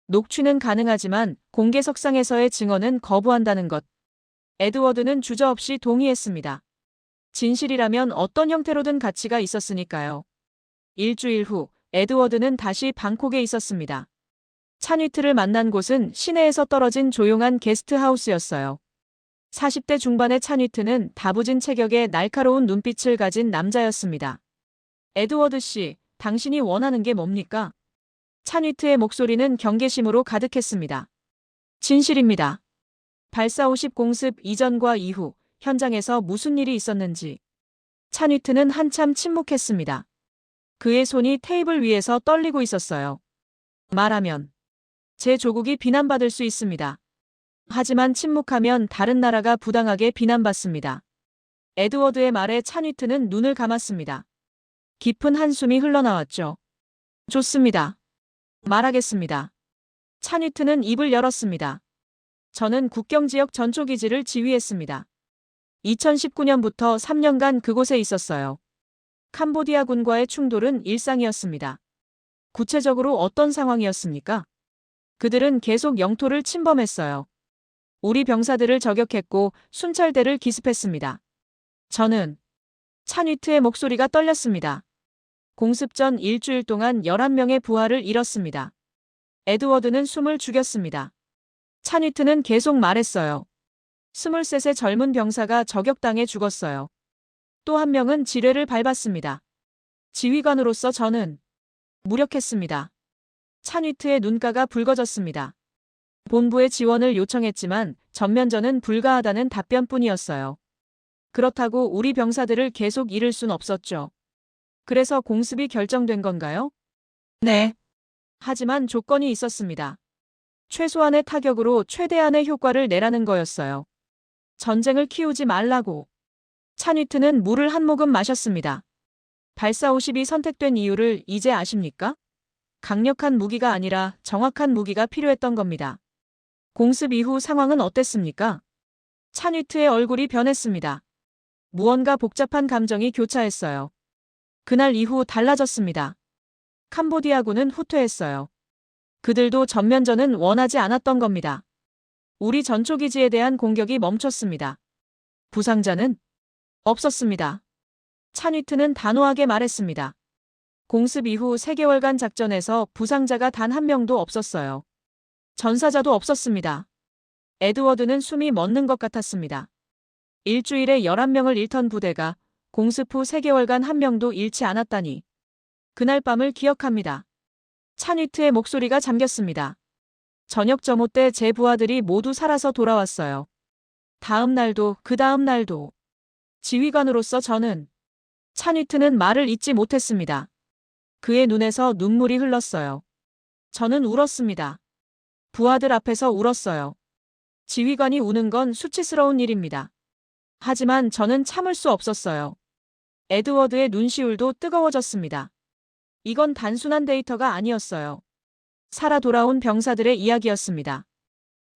녹취는 가능하지만 공개석상에서의 증언은 거부한다는 것. 에드워드는 주저없이 동의했습니다. 진실이라면 어떤 형태로든 가치가 있었으니까요. 일주일 후 에드워드는 다시 방콕에 있었습니다. 찬위트를 만난 곳은 시내에서 떨어진 조용한 게스트하우스였어요. 40대 중반의 찬위트는 다부진 체격에 날카로운 눈빛을 가진 남자였습니다. 에드워드 씨, 당신이 원하는 게 뭡니까? 찬위트의 목소리는 경계심으로 가득했습니다. 진실입니다. 발사 50 공습 이전과 이후 현장에서 무슨 일이 있었는지. 찬위트는 한참 침묵했습니다. 그의 손이 테이블 위에서 떨리고 있었어요. 말하면 제 조국이 비난받을 수 있습니다. 하지만 침묵하면 다른 나라가 부당하게 비난받습니다. 에드워드의 말에 찬위트는 눈을 감았습니다. 깊은 한숨이 흘러나왔죠. 좋습니다. 말하겠습니다. 찬위트는 입을 열었습니다. 저는 국경지역 전초기지를 지휘했습니다. 2019년부터 3년간 그곳에 있었어요. 캄보디아군과의 충돌은 일상이었습니다. 구체적으로 어떤 상황이었습니까? 그들은 계속 영토를 침범했어요. 우리 병사들을 저격했고 순찰대를 기습했습니다. 저는 찬위트의 목소리가 떨렸습니다. 공습 전 일주일 동안 11명의 부하를 잃었습니다. 에드워드는 숨을 죽였습니다. 찬위트는 계속 말했어요. 23의 젊은 병사가 저격당해 죽었어요. 또 한 명은 지뢰를 밟았습니다. 지휘관으로서 저는 무력했습니다. 찬위트의 눈가가 붉어졌습니다. 본부에 지원을 요청했지만 전면전은 불가하다는 답변뿐이었어요. 그렇다고 우리 병사들을 계속 잃을 순 없었죠. 그래서 공습이 결정된 건가요? 네. 하지만 조건이 있었습니다. 최소한의 타격으로 최대한의 효과를 내라는 거였어요. 전쟁을 키우지 말라고. 찬위트는 물을 한 모금 마셨습니다. 발사 50이 선택된 이유를 이제 아십니까? 강력한 무기가 아니라 정확한 무기가 필요했던 겁니다. 공습 이후 상황은 어땠습니까? 찬위트의 얼굴이 변했습니다. 무언가 복잡한 감정이 교차했어요. 그날 이후 달라졌습니다. 캄보디아군은 후퇴했어요. 그들도 전면전은 원하지 않았던 겁니다. 우리 전초기지에 대한 공격이 멈췄습니다. 부상자는 없었습니다. 찬위트는 단호하게 말했습니다. 공습 이후 3개월간 작전에서 부상자가 단 한 명도 없었어요. 전사자도 없었습니다. 에드워드는 숨이 멎는 것 같았습니다. 일주일에 11명을 잃던 부대가 공습 후 3개월간 한 명도 잃지 않았다니. 그날 밤을 기억합니다. 찬위트의 목소리가 잠겼습니다. 저녁 점호 때 제 부하들이 모두 살아서 돌아왔어요. 다음 날도 그 다음 날도. 지휘관으로서 저는 찬위트는 말을 잇지 못했습니다. 그의 눈에서 눈물이 흘렀어요. 저는 울었습니다. 부하들 앞에서 울었어요. 지휘관이 우는 건 수치스러운 일입니다. 하지만 저는 참을 수 없었어요. 에드워드의 눈시울도 뜨거워졌습니다. 이건 단순한 데이터가 아니었어요. 살아 돌아온 병사들의 이야기였습니다.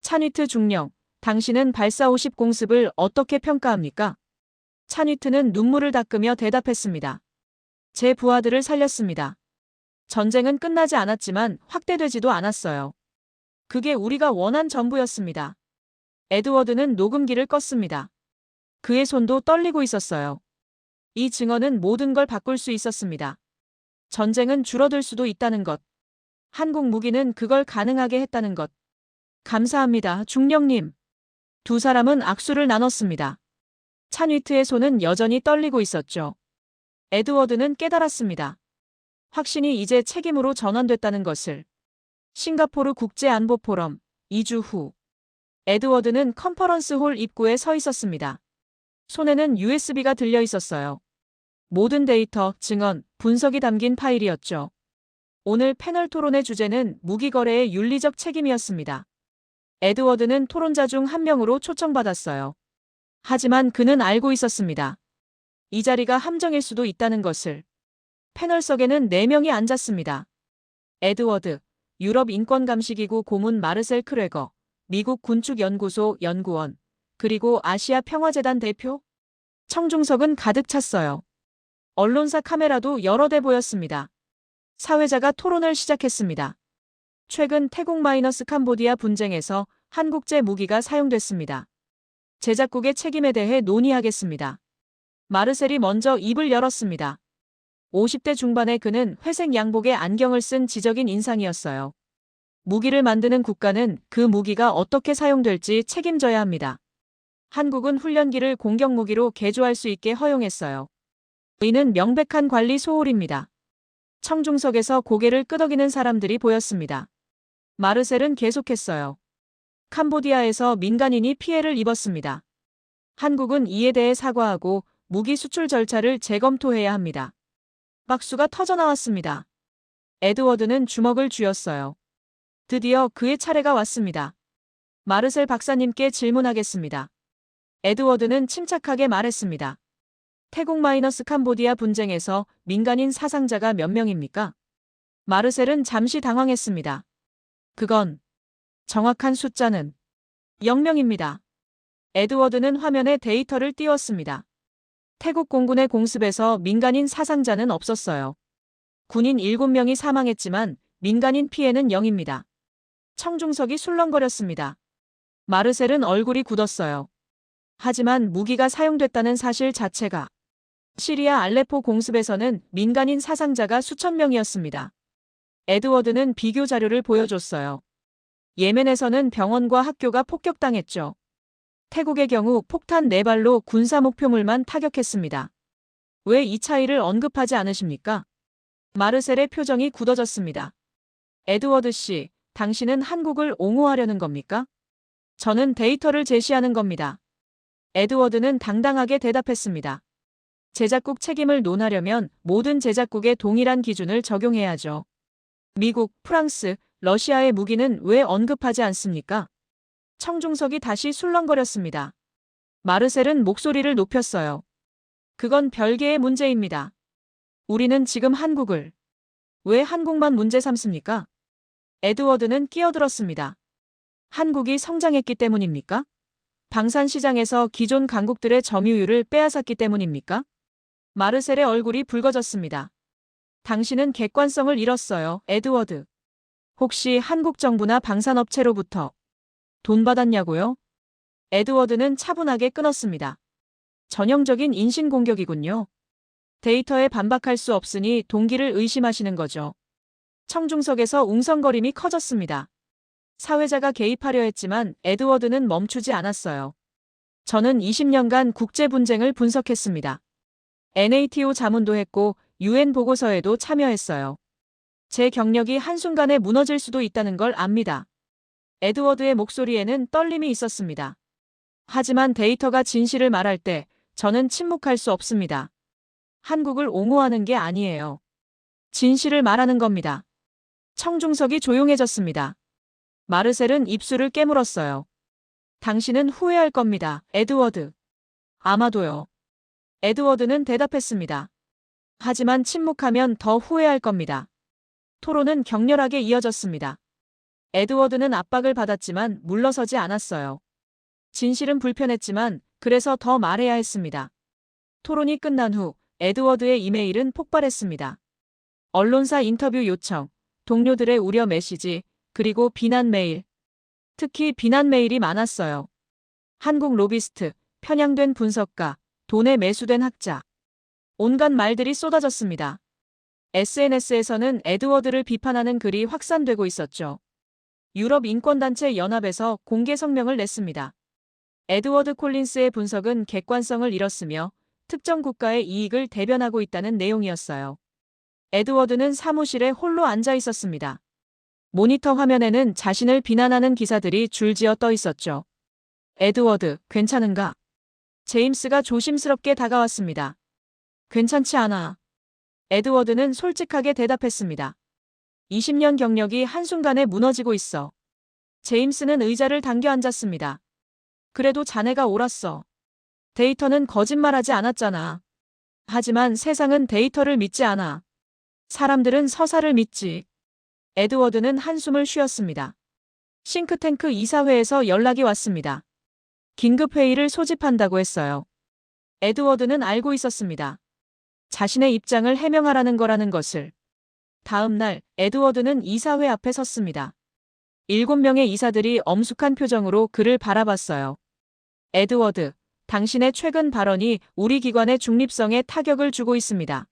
찬위트 중령, 당신은 발사 50 공습을 어떻게 평가합니까? 찬위트는 눈물을 닦으며 대답했습니다. 제 부하들을 살렸습니다. 전쟁은 끝나지 않았지만 확대되지도 않았어요. 그게 우리가 원한 전부였습니다. 에드워드는 녹음기를 껐습니다. 그의 손도 떨리고 있었어요. 이 증언은 모든 걸 바꿀 수 있었습니다. 전쟁은 줄어들 수도 있다는 것. 한국 무기는 그걸 가능하게 했다는 것. 감사합니다, 중령님. 두 사람은 악수를 나눴습니다. 찬위트의 손은 여전히 떨리고 있었죠. 에드워드는 깨달았습니다. 확신이 이제 책임으로 전환됐다는 것을. 싱가포르 국제안보포럼 2주 후. 에드워드는 컨퍼런스 홀 입구에 서 있었습니다. 손에는 USB가 들려 있었어요. 모든 데이터, 증언, 분석이 담긴 파일이었죠. 오늘 패널 토론의 주제는 무기거래의 윤리적 책임이었습니다. 에드워드는 토론자 중 한 명으로 초청받았어요. 하지만 그는 알고 있었습니다. 이 자리가 함정일 수도 있다는 것을. 패널석에는 4명이 앉았습니다. 에드워드, 유럽 인권감시기구 고문 마르셀 크레거, 미국 군축연구소 연구원, 그리고 아시아 평화재단 대표? 청중석은 가득 찼어요. 언론사 카메라도 여러 대 보였습니다. 사회자가 토론을 시작했습니다. 최근 태국-캄보디아 분쟁에서 한국제 무기가 사용됐습니다. 제작국의 책임에 대해 논의하겠습니다. 마르셀이 먼저 입을 열었습니다. 50대 중반의 그는 회색 양복에 안경을 쓴 지적인 인상이었어요. 무기를 만드는 국가는 그 무기가 어떻게 사용될지 책임져야 합니다. 한국은 훈련기를 공격무기로 개조할 수 있게 허용했어요. 이는 명백한 관리 소홀입니다. 청중석에서 고개를 끄덕이는 사람들이 보였습니다. 마르셀은 계속했어요. 캄보디아에서 민간인이 피해를 입었습니다. 한국은 이에 대해 사과하고 무기 수출 절차를 재검토해야 합니다. 박수가 터져나왔습니다. 에드워드는 주먹을 쥐었어요. 드디어 그의 차례가 왔습니다. 마르셀 박사님께 질문하겠습니다. 에드워드는 침착하게 말했습니다. 태국-캄보디아 분쟁에서 민간인 사상자가 몇 명입니까? 마르셀은 잠시 당황했습니다. 그건 정확한 숫자는 0명입니다. 에드워드는 화면에 데이터를 띄웠습니다. 태국 공군의 공습에서 민간인 사상자는 없었어요. 군인 7명이 사망했지만 민간인 피해는 0입니다. 청중석이 술렁거렸습니다. 마르셀은 얼굴이 굳었어요. 하지만 무기가 사용됐다는 사실 자체가. 시리아 알레포 공습에서는 민간인 사상자가 수천 명이었습니다. 에드워드는 비교 자료를 보여줬어요. 예멘에서는 병원과 학교가 폭격당했죠. 태국의 경우 폭탄 4발로 군사 목표물만 타격했습니다. 왜 이 차이를 언급하지 않으십니까? 마르셀의 표정이 굳어졌습니다. 에드워드 씨, 당신은 한국을 옹호하려는 겁니까? 저는 데이터를 제시하는 겁니다. 에드워드는 당당하게 대답했습니다. 제작국 책임을 논하려면 모든 제작국에 동일한 기준을 적용해야죠. 미국, 프랑스, 러시아의 무기는 왜 언급하지 않습니까? 청중석이 다시 술렁거렸습니다. 마르셀은 목소리를 높였어요. 그건 별개의 문제입니다. 우리는 지금 한국을. 왜 한국만 문제 삼습니까? 에드워드는 끼어들었습니다. 한국이 성장했기 때문입니까? 방산시장에서 기존 강국들의 점유율을 빼앗았기 때문입니까? 마르셀의 얼굴이 붉어졌습니다. 당신은 객관성을 잃었어요, 에드워드. 혹시 한국 정부나 방산업체로부터 돈 받았냐고요? 에드워드는 차분하게 끊었습니다. 전형적인 인신공격이군요. 데이터에 반박할 수 없으니 동기를 의심하시는 거죠. 청중석에서 웅성거림이 커졌습니다. 사회자가 개입하려 했지만 에드워드는 멈추지 않았어요. 저는 20년간 국제 분쟁을 분석했습니다. NATO 자문도 했고 UN 보고서에도 참여했어요. 제 경력이 한순간에 무너질 수도 있다는 걸 압니다. 에드워드의 목소리에는 떨림이 있었습니다. 하지만 데이터가 진실을 말할 때 저는 침묵할 수 없습니다. 한국을 옹호하는 게 아니에요. 진실을 말하는 겁니다. 청중석이 조용해졌습니다. 마르셀은 입술을 깨물었어요. 당신은 후회할 겁니다, 에드워드. 아마도요. 에드워드는 대답했습니다. 하지만 침묵하면 더 후회할 겁니다. 토론은 격렬하게 이어졌습니다. 에드워드는 압박을 받았지만 물러서지 않았어요. 진실은 불편했지만 그래서 더 말해야 했습니다. 토론이 끝난 후 에드워드의 이메일은 폭발했습니다. 언론사 인터뷰 요청, 동료들의 우려 메시지, 그리고 비난 메일. 특히 비난 메일이 많았어요. 한국 로비스트, 편향된 분석가, 돈에 매수된 학자. 온갖 말들이 쏟아졌습니다. SNS에서는 에드워드를 비판하는 글이 확산되고 있었죠. 유럽 인권단체 연합에서 공개 성명을 냈습니다. 에드워드 콜린스의 분석은 객관성을 잃었으며 특정 국가의 이익을 대변하고 있다는 내용이었어요. 에드워드는 사무실에 홀로 앉아 있었습니다. 모니터 화면에는 자신을 비난하는 기사들이 줄지어 떠 있었죠. 에드워드, 괜찮은가? 제임스가 조심스럽게 다가왔습니다. 괜찮지 않아. 에드워드는 솔직하게 대답했습니다. 20년 경력이 한순간에 무너지고 있어. 제임스는 의자를 당겨 앉았습니다. 그래도 자네가 옳았어. 데이터는 거짓말하지 않았잖아. 하지만 세상은 데이터를 믿지 않아. 사람들은 서사를 믿지. 에드워드는 한숨을 쉬었습니다. 싱크탱크 이사회에서 연락이 왔습니다. 긴급회의를 소집한다고 했어요. 에드워드는 알고 있었습니다. 자신의 입장을 해명하라는 거라는 것을. 다음 날 에드워드는 이사회 앞에 섰습니다. 7명의 이사들이 엄숙한 표정으로 그를 바라봤어요. 에드워드, 당신의 최근 발언이 우리 기관의 중립성에 타격을 주고 있습니다.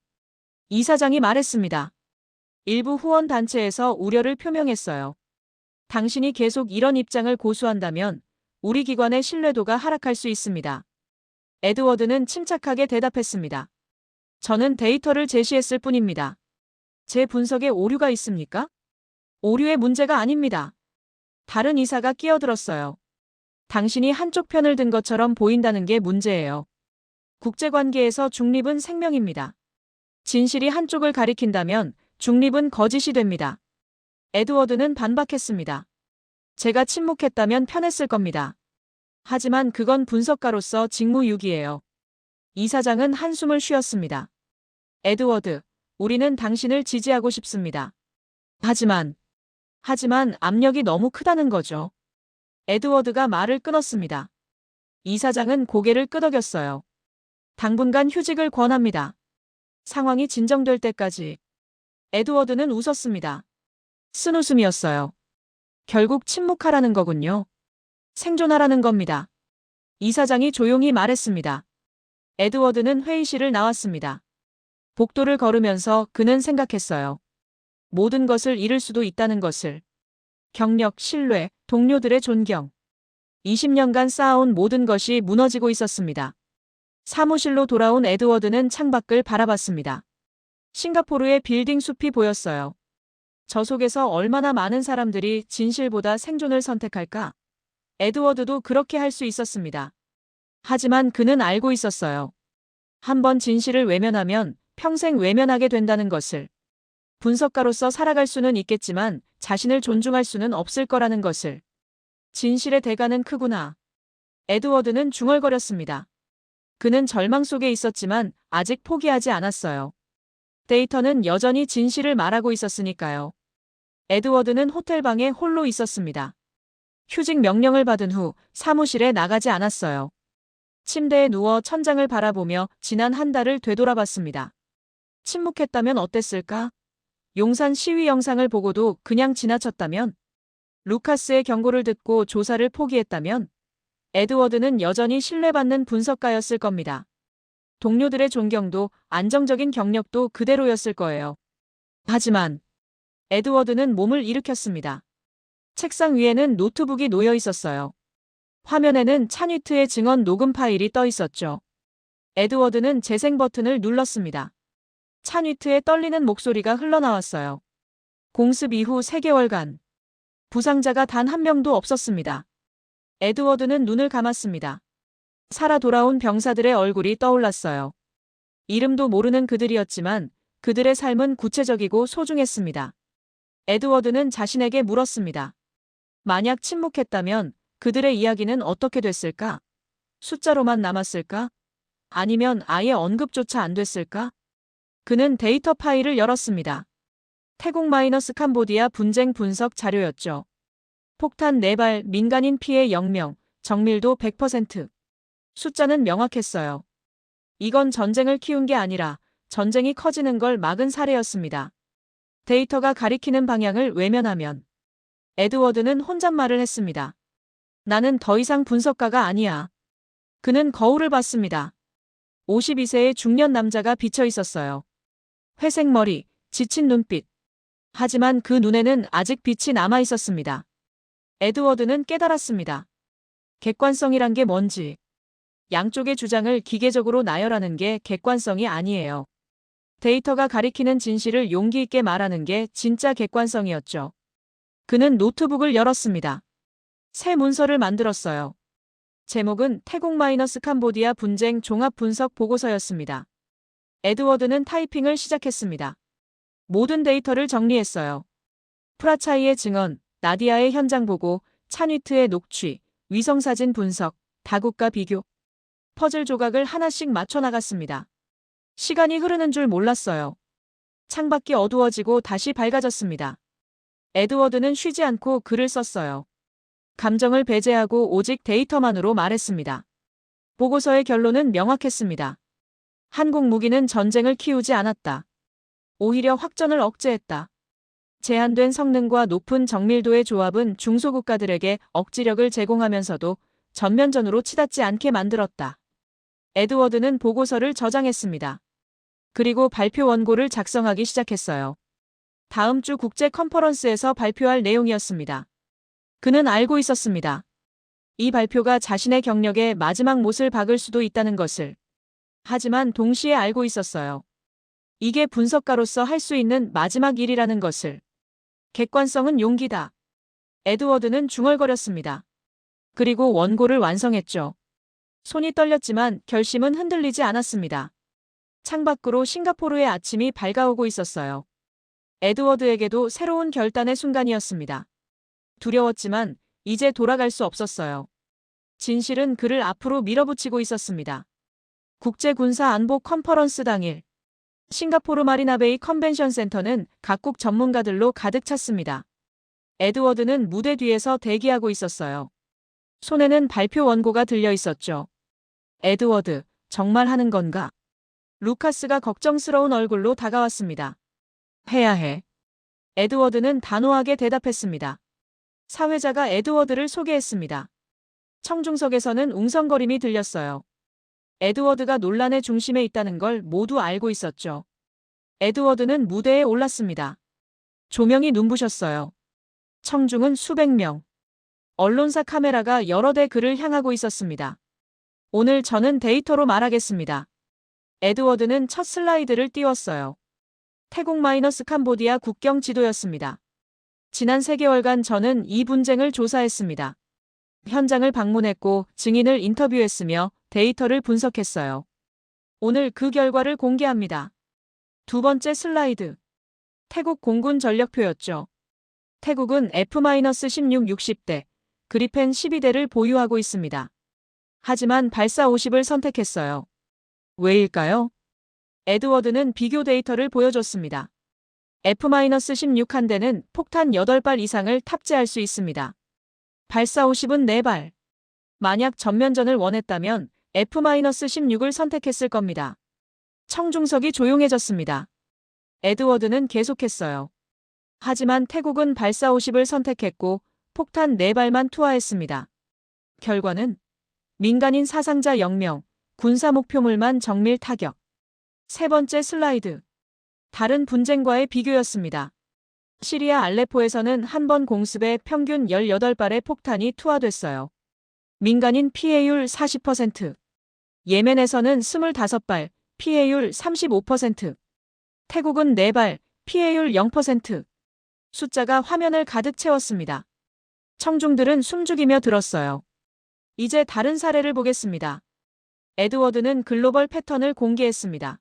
이사장이 말했습니다. 일부 후원단체에서 우려를 표명했어요. 당신이 계속 이런 입장을 고수한다면 우리 기관의 신뢰도가 하락할 수 있습니다. 에드워드는 침착하게 대답했습니다. 저는 데이터를 제시했을 뿐입니다. 제 분석에 오류가 있습니까? 오류의 문제가 아닙니다. 다른 이사가 끼어들었어요. 당신이 한쪽 편을 든 것처럼 보인다는 게 문제예요. 국제관계에서 중립은 생명입니다. 진실이 한쪽을 가리킨다면 중립은 거짓이 됩니다. 에드워드는 반박했습니다. 제가 침묵했다면 편했을 겁니다. 하지만 그건 분석가로서 직무유기예요. 이사장은 한숨을 쉬었습니다. 에드워드, 우리는 당신을 지지하고 싶습니다. 하지만 압력이 너무 크다는 거죠. 에드워드가 말을 끊었습니다. 이사장은 고개를 끄덕였어요. 당분간 휴직을 권합니다. 상황이 진정될 때까지. 에드워드는 웃었습니다. 쓴웃음이었어요. 결국 침묵하라는 거군요. 생존하라는 겁니다. 이사장이 조용히 말했습니다. 에드워드는 회의실을 나왔습니다. 복도를 걸으면서 그는 생각했어요. 모든 것을 잃을 수도 있다는 것을. 경력, 신뢰, 동료들의 존경. 20년간 쌓아온 모든 것이 무너지고 있었습니다. 사무실로 돌아온 에드워드는 창밖을 바라봤습니다. 싱가포르의 빌딩 숲이 보였어요. 저 속에서 얼마나 많은 사람들이 진실보다 생존을 선택할까? 에드워드도 그렇게 할 수 있었습니다. 하지만 그는 알고 있었어요. 한번 진실을 외면하면 평생 외면하게 된다는 것을. 분석가로서 살아갈 수는 있겠지만 자신을 존중할 수는 없을 거라는 것을. 진실의 대가는 크구나. 에드워드는 중얼거렸습니다. 그는 절망 속에 있었지만 아직 포기하지 않았어요. 데이터는 여전히 진실을 말하고 있었으니까요. 에드워드는 호텔방에 홀로 있었습니다. 휴직 명령을 받은 후 사무실에 나가지 않았어요. 침대에 누워 천장을 바라보며 지난 한 달을 되돌아봤습니다. 침묵했다면 어땠을까? 용산 시위 영상을 보고도 그냥 지나쳤다면? 루카스의 경고를 듣고 조사를 포기했다면? 에드워드는 여전히 신뢰받는 분석가였을 겁니다. 동료들의 존경도 안정적인 경력도 그대로였을 거예요. 하지만 에드워드는 몸을 일으켰습니다. 책상 위에는 노트북이 놓여 있었어요. 화면에는 찬휘트의 증언 녹음 파일이 떠 있었죠. 에드워드는 재생 버튼을 눌렀습니다. 찬휘트의 떨리는 목소리가 흘러나왔어요. 공습 이후 3개월간 부상자가 단 한 명도 없었습니다. 에드워드는 눈을 감았습니다. 살아 돌아온 병사들의 얼굴이 떠올랐어요. 이름도 모르는 그들이었지만 그들의 삶은 구체적이고 소중했습니다. 에드워드는 자신에게 물었습니다. 만약 침묵했다면 그들의 이야기는 어떻게 됐을까? 숫자로만 남았을까? 아니면 아예 언급조차 안 됐을까? 그는 데이터 파일을 열었습니다. 태국 마이너스 캄보디아 분쟁 분석 자료였죠. 폭탄 4발, 민간인 피해 0명, 정밀도 100%. 숫자는 명확했어요. 이건 전쟁을 키운 게 아니라 전쟁이 커지는 걸 막은 사례였습니다. 데이터가 가리키는 방향을 외면하면 에드워드는 혼잣말을 했습니다. 나는 더 이상 분석가가 아니야. 그는 거울을 봤습니다. 52세의 중년 남자가 비쳐 있었어요. 회색 머리, 지친 눈빛. 하지만 그 눈에는 아직 빛이 남아 있었습니다. 에드워드는 깨달았습니다. 객관성이란 게 뭔지. 양쪽의 주장을 기계적으로 나열하는 게 객관성이 아니에요. 데이터가 가리키는 진실을 용기 있게 말하는 게 진짜 객관성이었죠. 그는 노트북을 열었습니다. 새 문서를 만들었어요. 제목은 태국 마이너스 캄보디아 분쟁 종합 분석 보고서였습니다. 에드워드는 타이핑을 시작했습니다. 모든 데이터를 정리했어요. 프라차이의 증언, 나디아의 현장 보고, 찬휘트의 녹취, 위성사진 분석, 다국가 비교. 퍼즐 조각을 하나씩 맞춰 나갔습니다. 시간이 흐르는 줄 몰랐어요. 창밖이 어두워지고 다시 밝아졌습니다. 에드워드는 쉬지 않고 글을 썼어요. 감정을 배제하고 오직 데이터만으로 말했습니다. 보고서의 결론은 명확했습니다. 한국 무기는 전쟁을 키우지 않았다. 오히려 확전을 억제했다. 제한된 성능과 높은 정밀도의 조합은 중소국가들에게 억지력을 제공하면서도 전면전으로 치닫지 않게 만들었다. 에드워드는 보고서를 저장했습니다. 그리고 발표 원고를 작성하기 시작했어요. 다음 주 국제 컨퍼런스에서 발표할 내용이었습니다. 그는 알고 있었습니다. 이 발표가 자신의 경력에 마지막 못을 박을 수도 있다는 것을. 하지만 동시에 알고 있었어요. 이게 분석가로서 할 수 있는 마지막 일이라는 것을. 객관성은 용기다. 에드워드는 중얼거렸습니다. 그리고 원고를 완성했죠. 손이 떨렸지만 결심은 흔들리지 않았습니다. 창밖으로 싱가포르의 아침이 밝아오고 있었어요. 에드워드에게도 새로운 결단의 순간이었습니다. 두려웠지만 이제 돌아갈 수 없었어요. 진실은 그를 앞으로 밀어붙이고 있었습니다. 국제군사안보 컨퍼런스 당일. 싱가포르 마리나베이 컨벤션 센터는 각국 전문가들로 가득 찼습니다. 에드워드는 무대 뒤에서 대기하고 있었어요. 손에는 발표 원고가 들려 있었죠. 에드워드, 정말 하는 건가? 루카스가 걱정스러운 얼굴로 다가왔습니다. 해야 해. 에드워드는 단호하게 대답했습니다. 사회자가 에드워드를 소개했습니다. 청중석에서는 웅성거림이 들렸어요. 에드워드가 논란의 중심에 있다는 걸 모두 알고 있었죠. 에드워드는 무대에 올랐습니다. 조명이 눈부셨어요. 청중은 수백 명. 언론사 카메라가 여러 대 그를 향하고 있었습니다. 오늘 저는 데이터로 말하겠습니다. 에드워드는 첫 슬라이드를 띄웠어요. 태국 마이너스 캄보디아 국경 지도였습니다. 지난 3개월간 저는 이 분쟁을 조사했습니다. 현장을 방문했고 증인을 인터뷰했으며 데이터를 분석했어요. 오늘 그 결과를 공개합니다. 두 번째 슬라이드. 태국 공군 전력표였죠. 태국은 F-16 60대, 그리펜 12대를 보유하고 있습니다. 하지만 발사 50을 선택했어요. 왜일까요? 에드워드는 비교 데이터를 보여줬습니다. F-16 한 대는 폭탄 8발 이상을 탑재할 수 있습니다. 발사 50은 4발. 만약 전면전을 원했다면 F-16을 선택했을 겁니다. 청중석이 조용해졌습니다. 에드워드는 계속했어요. 하지만 태국은 발사 50을 선택했고 폭탄 4발만 투하했습니다. 결과는 민간인 사상자 0명, 군사 목표물만 정밀 타격. 세 번째 슬라이드. 다른 분쟁과의 비교였습니다. 시리아 알레포에서는 한 번 공습에 평균 18발의 폭탄이 투하됐어요. 민간인 피해율 40%. 예멘에서는 25발, 피해율 35%. 태국은 4발, 피해율 0%. 숫자가 화면을 가득 채웠습니다. 청중들은 숨죽이며 들었어요. 이제 다른 사례를 보겠습니다. 에드워드는 글로벌 패턴을 공개했습니다.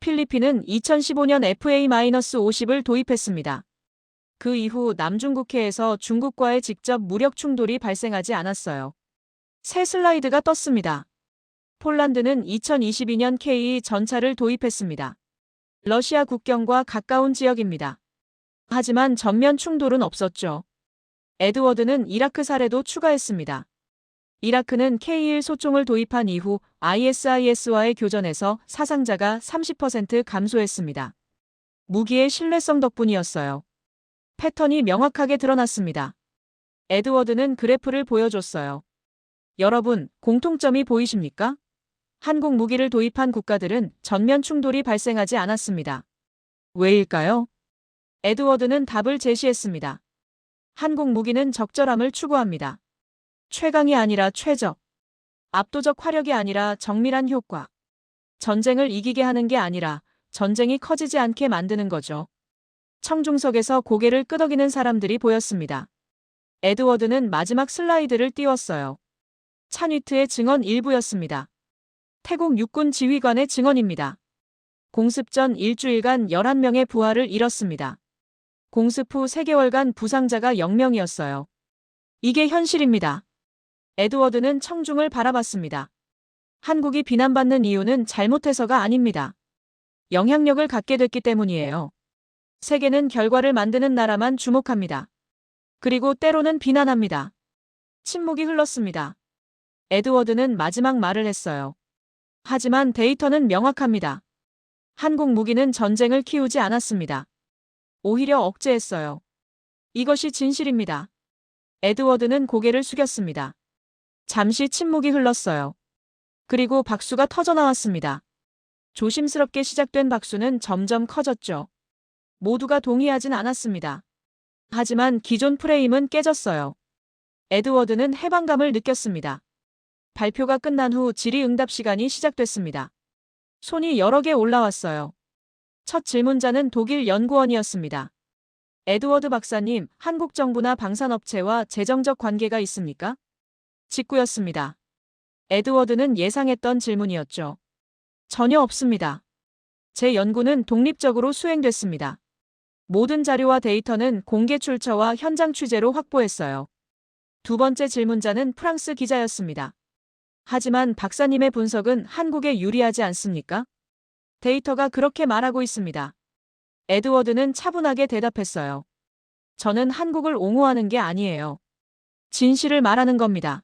필리핀은 2015년 FA-50을 도입했습니다. 그 이후 남중국해에서 중국과의 직접 무력 충돌이 발생하지 않았어요. 새 슬라이드가 떴습니다. 폴란드는 2022년 K 전차를 도입했습니다. 러시아 국경과 가까운 지역입니다. 하지만 전면 충돌은 없었죠. 에드워드는 이라크 사례도 추가했습니다. 이라크는 K1 소총을 도입한 이후 ISIS와의 교전에서 사상자가 30% 감소했습니다. 무기의 신뢰성 덕분이었어요. 패턴이 명확하게 드러났습니다. 에드워드는 그래프를 보여줬어요. 여러분, 공통점이 보이십니까? 한국 무기를 도입한 국가들은 전면 충돌이 발생하지 않았습니다. 왜일까요? 에드워드는 답을 제시했습니다. 한국 무기는 적절함을 추구합니다. 최강이 아니라 최적. 압도적 화력이 아니라 정밀한 효과. 전쟁을 이기게 하는 게 아니라 전쟁이 커지지 않게 만드는 거죠. 청중석에서 고개를 끄덕이는 사람들이 보였습니다. 에드워드는 마지막 슬라이드를 띄웠어요. 찬위트의 증언 일부였습니다. 태국 육군 지휘관의 증언입니다. 공습 전 일주일간 11명의 부하를 잃었습니다. 공습 후 3개월간 부상자가 0명이었어요. 이게 현실입니다. 에드워드는 청중을 바라봤습니다. 한국이 비난받는 이유는 잘못해서가 아닙니다. 영향력을 갖게 됐기 때문이에요. 세계는 결과를 만드는 나라만 주목합니다. 그리고 때로는 비난합니다. 침묵이 흘렀습니다. 에드워드는 마지막 말을 했어요. 하지만 데이터는 명확합니다. 한국 무기는 전쟁을 키우지 않았습니다. 오히려 억제했어요. 이것이 진실입니다. 에드워드는 고개를 숙였습니다. 잠시 침묵이 흘렀어요. 그리고 박수가 터져나왔습니다. 조심스럽게 시작된 박수는 점점 커졌죠. 모두가 동의하진 않았습니다. 하지만 기존 프레임은 깨졌어요. 에드워드는 해방감을 느꼈습니다. 발표가 끝난 후 질의응답 시간이 시작됐습니다. 손이 여러 개 올라왔어요. 첫 질문자는 독일 연구원이었습니다. 에드워드 박사님, 한국 정부나 방산업체와 재정적 관계가 있습니까? 직구였습니다. 에드워드는 예상했던 질문이었죠. 전혀 없습니다. 제 연구는 독립적으로 수행됐습니다. 모든 자료와 데이터는 공개 출처와 현장 취재로 확보했어요. 두 번째 질문자는 프랑스 기자였습니다. 하지만 박사님의 분석은 한국에 유리하지 않습니까? 데이터가 그렇게 말하고 있습니다. 에드워드는 차분하게 대답했어요. 저는 한국을 옹호하는 게 아니에요. 진실을 말하는 겁니다.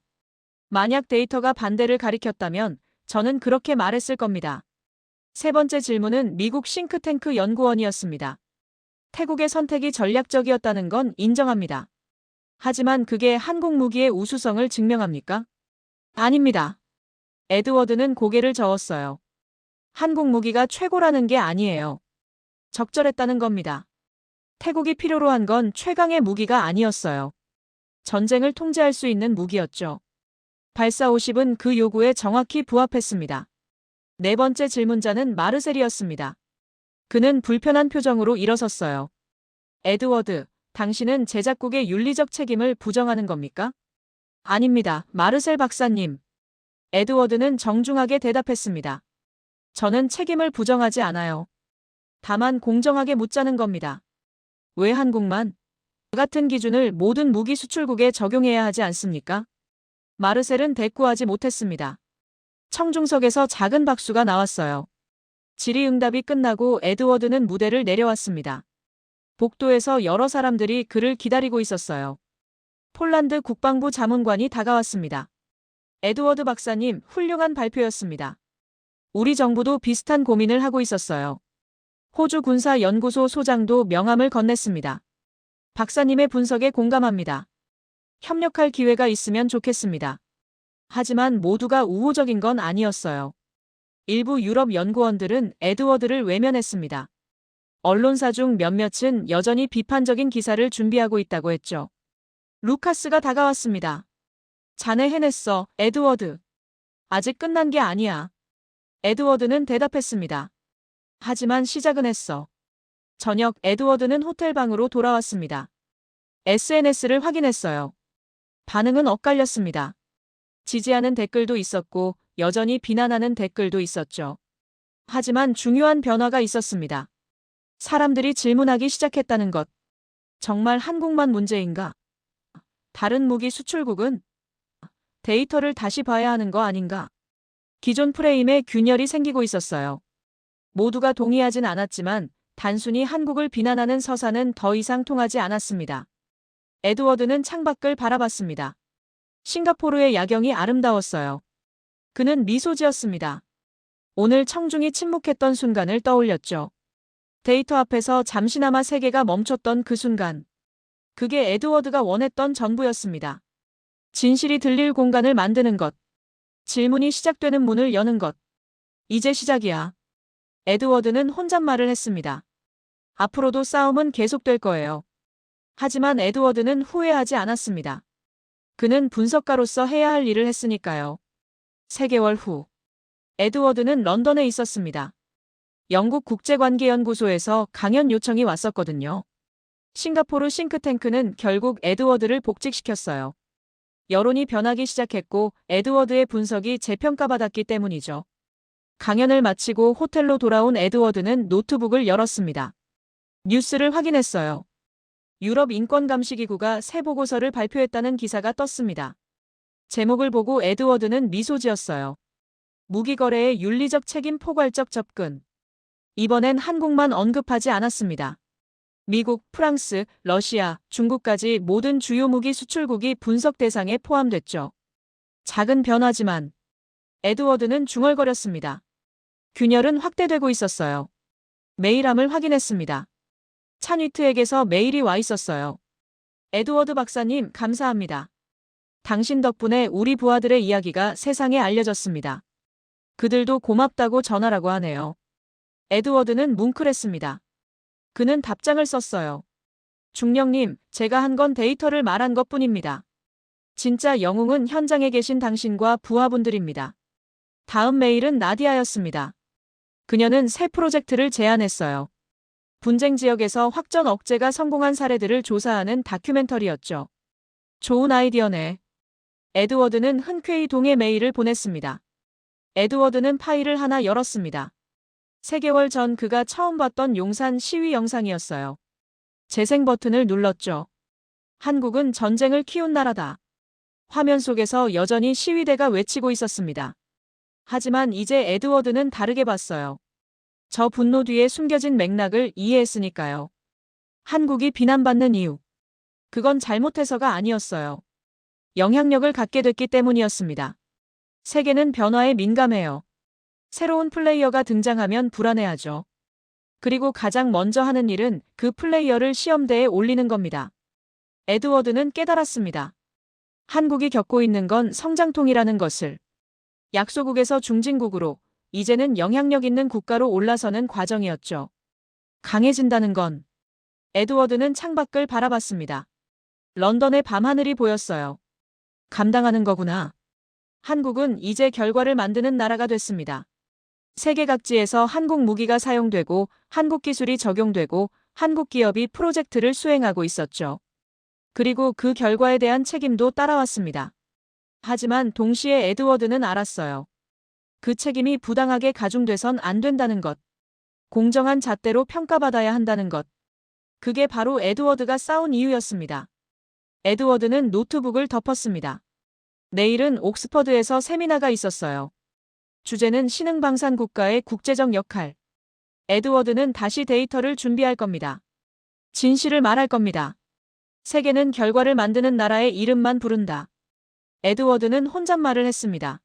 만약 데이터가 반대를 가리켰다면 저는 그렇게 말했을 겁니다. 세 번째 질문은 미국 싱크탱크 연구원이었습니다. 태국의 선택이 전략적이었다는 건 인정합니다. 하지만 그게 한국 무기의 우수성을 증명합니까? 아닙니다. 에드워드는 고개를 저었어요. 한국 무기가 최고라는 게 아니에요. 적절했다는 겁니다. 태국이 필요로 한 건 최강의 무기가 아니었어요. 전쟁을 통제할 수 있는 무기였죠. 발사 50은 그 요구에 정확히 부합했습니다. 네 번째 질문자는 마르셀이었습니다. 그는 불편한 표정으로 일어섰어요. 에드워드, 당신은 제작국의 윤리적 책임을 부정하는 겁니까? 아닙니다, 마르셀 박사님. 에드워드는 정중하게 대답했습니다. 저는 책임을 부정하지 않아요. 다만 공정하게 묻자는 겁니다. 왜 한국만? 같은 기준을 모든 무기 수출국에 적용해야 하지 않습니까? 마르셀은 대꾸하지 못했습니다. 청중석에서 작은 박수가 나왔어요. 질의응답이 끝나고 에드워드는 무대를 내려왔습니다. 복도에서 여러 사람들이 그를 기다리고 있었어요. 폴란드 국방부 자문관이 다가왔습니다. 에드워드 박사님, 훌륭한 발표였습니다. 우리 정부도 비슷한 고민을 하고 있었어요. 호주 군사연구소 소장도 명함을 건넸습니다. 박사님의 분석에 공감합니다. 협력할 기회가 있으면 좋겠습니다. 하지만 모두가 우호적인 건 아니었어요. 일부 유럽 연구원들은 에드워드를 외면했습니다. 언론사 중 몇몇은 여전히 비판적인 기사를 준비하고 있다고 했죠. 루카스가 다가왔습니다. 자네 해냈어, 에드워드. 아직 끝난 게 아니야. 에드워드는 대답했습니다. 하지만 시작은 했어. 저녁 에드워드는 호텔방으로 돌아왔습니다. SNS를 확인했어요. 반응은 엇갈렸습니다. 지지하는 댓글도 있었고 여전히 비난하는 댓글도 있었죠. 하지만 중요한 변화가 있었습니다. 사람들이 질문하기 시작했다는 것. 정말 한국만 문제인가? 다른 무기 수출국은? 데이터를 다시 봐야 하는 거 아닌가? 기존 프레임에 균열이 생기고 있었어요. 모두가 동의하진 않았지만 단순히 한국을 비난하는 서사는 더 이상 통하지 않았습니다. 에드워드는 창밖을 바라봤습니다. 싱가포르의 야경이 아름다웠어요. 그는 미소 지었습니다. 오늘 청중이 침묵했던 순간을 떠올렸죠. 데이터 앞에서 잠시나마 세계가 멈췄던 그 순간. 그게 에드워드가 원했던 전부였습니다. 진실이 들릴 공간을 만드는 것. 질문이 시작되는 문을 여는 것. 이제 시작이야. 에드워드는 혼잣말을 했습니다. 앞으로도 싸움은 계속될 거예요. 하지만 에드워드는 후회하지 않았습니다. 그는 분석가로서 해야 할 일을 했으니까요. 3개월 후. 에드워드는 런던에 있었습니다. 영국 국제관계연구소에서 강연 요청이 왔었거든요. 싱가포르 싱크탱크는 결국 에드워드를 복직시켰어요. 여론이 변하기 시작했고 에드워드의 분석이 재평가받았기 때문이죠. 강연을 마치고 호텔로 돌아온 에드워드는 노트북을 열었습니다. 뉴스를 확인했어요. 유럽 인권감시기구가 새 보고서를 발표했다는 기사가 떴습니다. 제목을 보고 에드워드는 미소 지었어요. 무기거래의 윤리적 책임 포괄적 접근. 이번엔 한국만 언급하지 않았습니다. 미국, 프랑스, 러시아, 중국까지 모든 주요 무기 수출국이 분석 대상에 포함됐죠. 작은 변화지만 에드워드는 중얼거렸습니다. 균열은 확대되고 있었어요. 메일함을 확인했습니다. 찬위트에게서 메일이 와 있었어요. 에드워드 박사님, 감사합니다. 당신 덕분에 우리 부하들의 이야기가 세상에 알려졌습니다. 그들도 고맙다고 전하라고 하네요. 에드워드는 뭉클했습니다. 그는 답장을 썼어요. 중령님, 제가 한 건 데이터를 말한 것뿐입니다. 진짜 영웅은 현장에 계신 당신과 부하분들입니다. 다음 메일은 나디아였습니다. 그녀는 새 프로젝트를 제안했어요. 분쟁 지역에서 확전 억제가 성공한 사례들을 조사하는 다큐멘터리였죠. 좋은 아이디어네. 에드워드는 흔쾌히 동의 메일을 보냈습니다. 에드워드는 파일을 하나 열었습니다. 3개월 전 그가 처음 봤던 용산 시위 영상이었어요. 재생 버튼을 눌렀죠. 한국은 전쟁을 키운 나라다. 화면 속에서 여전히 시위대가 외치고 있었습니다. 하지만 이제 에드워드는 다르게 봤어요. 저 분노 뒤에 숨겨진 맥락을 이해했으니까요. 한국이 비난받는 이유. 그건 잘못해서가 아니었어요. 영향력을 갖게 됐기 때문이었습니다. 세계는 변화에 민감해요. 새로운 플레이어가 등장하면 불안해하죠. 그리고 가장 먼저 하는 일은 그 플레이어를 시험대에 올리는 겁니다. 에드워드는 깨달았습니다. 한국이 겪고 있는 건 성장통이라는 것을. 약소국에서 중진국으로, 이제는 영향력 있는 국가로 올라서는 과정이었죠. 강해진다는 건. 에드워드는 창밖을 바라봤습니다. 런던의 밤하늘이 보였어요. 감당하는 거구나. 한국은 이제 결과를 만드는 나라가 됐습니다. 세계 각지에서 한국 무기가 사용되고 한국 기술이 적용되고 한국 기업이 프로젝트를 수행하고 있었죠. 그리고 그 결과에 대한 책임도 따라왔습니다. 하지만 동시에 에드워드는 알았어요. 그 책임이 부당하게 가중돼선 안 된다는 것. 공정한 잣대로 평가받아야 한다는 것. 그게 바로 에드워드가 싸운 이유였습니다. 에드워드는 노트북을 덮었습니다. 내일은 옥스퍼드에서 세미나가 있었어요. 주제는 신흥방산 국가의 국제적 역할. 에드워드는 다시 데이터를 준비할 겁니다. 진실을 말할 겁니다. 세계는 결과를 만드는 나라의 이름만 부른다. 에드워드는 혼잣말을 했습니다.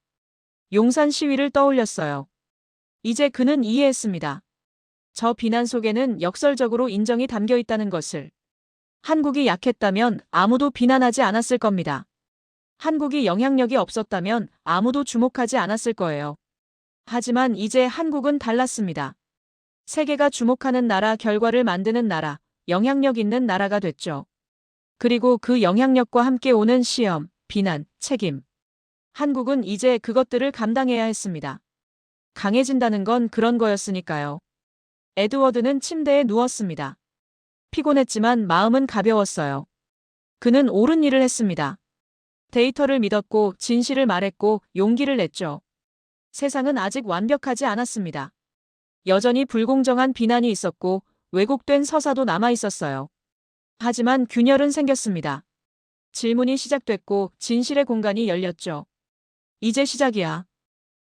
용산 시위를 떠올렸어요. 이제 그는 이해했습니다. 저 비난 속에는 역설적으로 인정이 담겨 있다는 것을. 한국이 약했다면 아무도 비난하지 않았을 겁니다. 한국이 영향력이 없었다면 아무도 주목하지 않았을 거예요. 하지만 이제 한국은 달랐습니다. 세계가 주목하는 나라, 결과를 만드는 나라, 영향력 있는 나라가 됐죠. 그리고 그 영향력과 함께 오는 시험, 비난, 책임. 한국은 이제 그것들을 감당해야 했습니다. 강해진다는 건 그런 거였으니까요. 에드워드는 침대에 누웠습니다. 피곤했지만 마음은 가벼웠어요. 그는 옳은 일을 했습니다. 데이터를 믿었고 진실을 말했고 용기를 냈죠. 세상은 아직 완벽하지 않았습니다. 여전히 불공정한 비난이 있었고 왜곡된 서사도 남아 있었어요. 하지만 균열은 생겼습니다. 질문이 시작됐고 진실의 공간이 열렸죠. 이제 시작이야.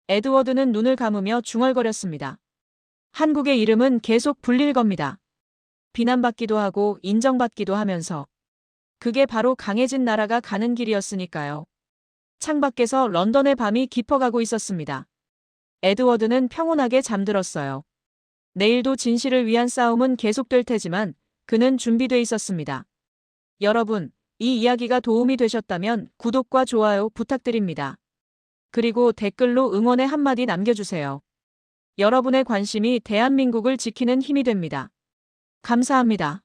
에드워드는 눈을 감으며 중얼거렸습니다. 한국의 이름은 계속 불릴 겁니다. 비난받기도 하고 인정받기도 하면서. 그게 바로 강해진 나라가 가는 길이었으니까요. 창밖에서 런던의 밤이 깊어가고 있었습니다. 에드워드는 평온하게 잠들었어요. 내일도 진실을 위한 싸움은 계속될 테지만 그는 준비돼 있었습니다. 여러분, 이 이야기가 도움이 되셨다면 구독과 좋아요 부탁드립니다. 그리고 댓글로 응원의 한마디 남겨주세요. 여러분의 관심이 대한민국을 지키는 힘이 됩니다. 감사합니다.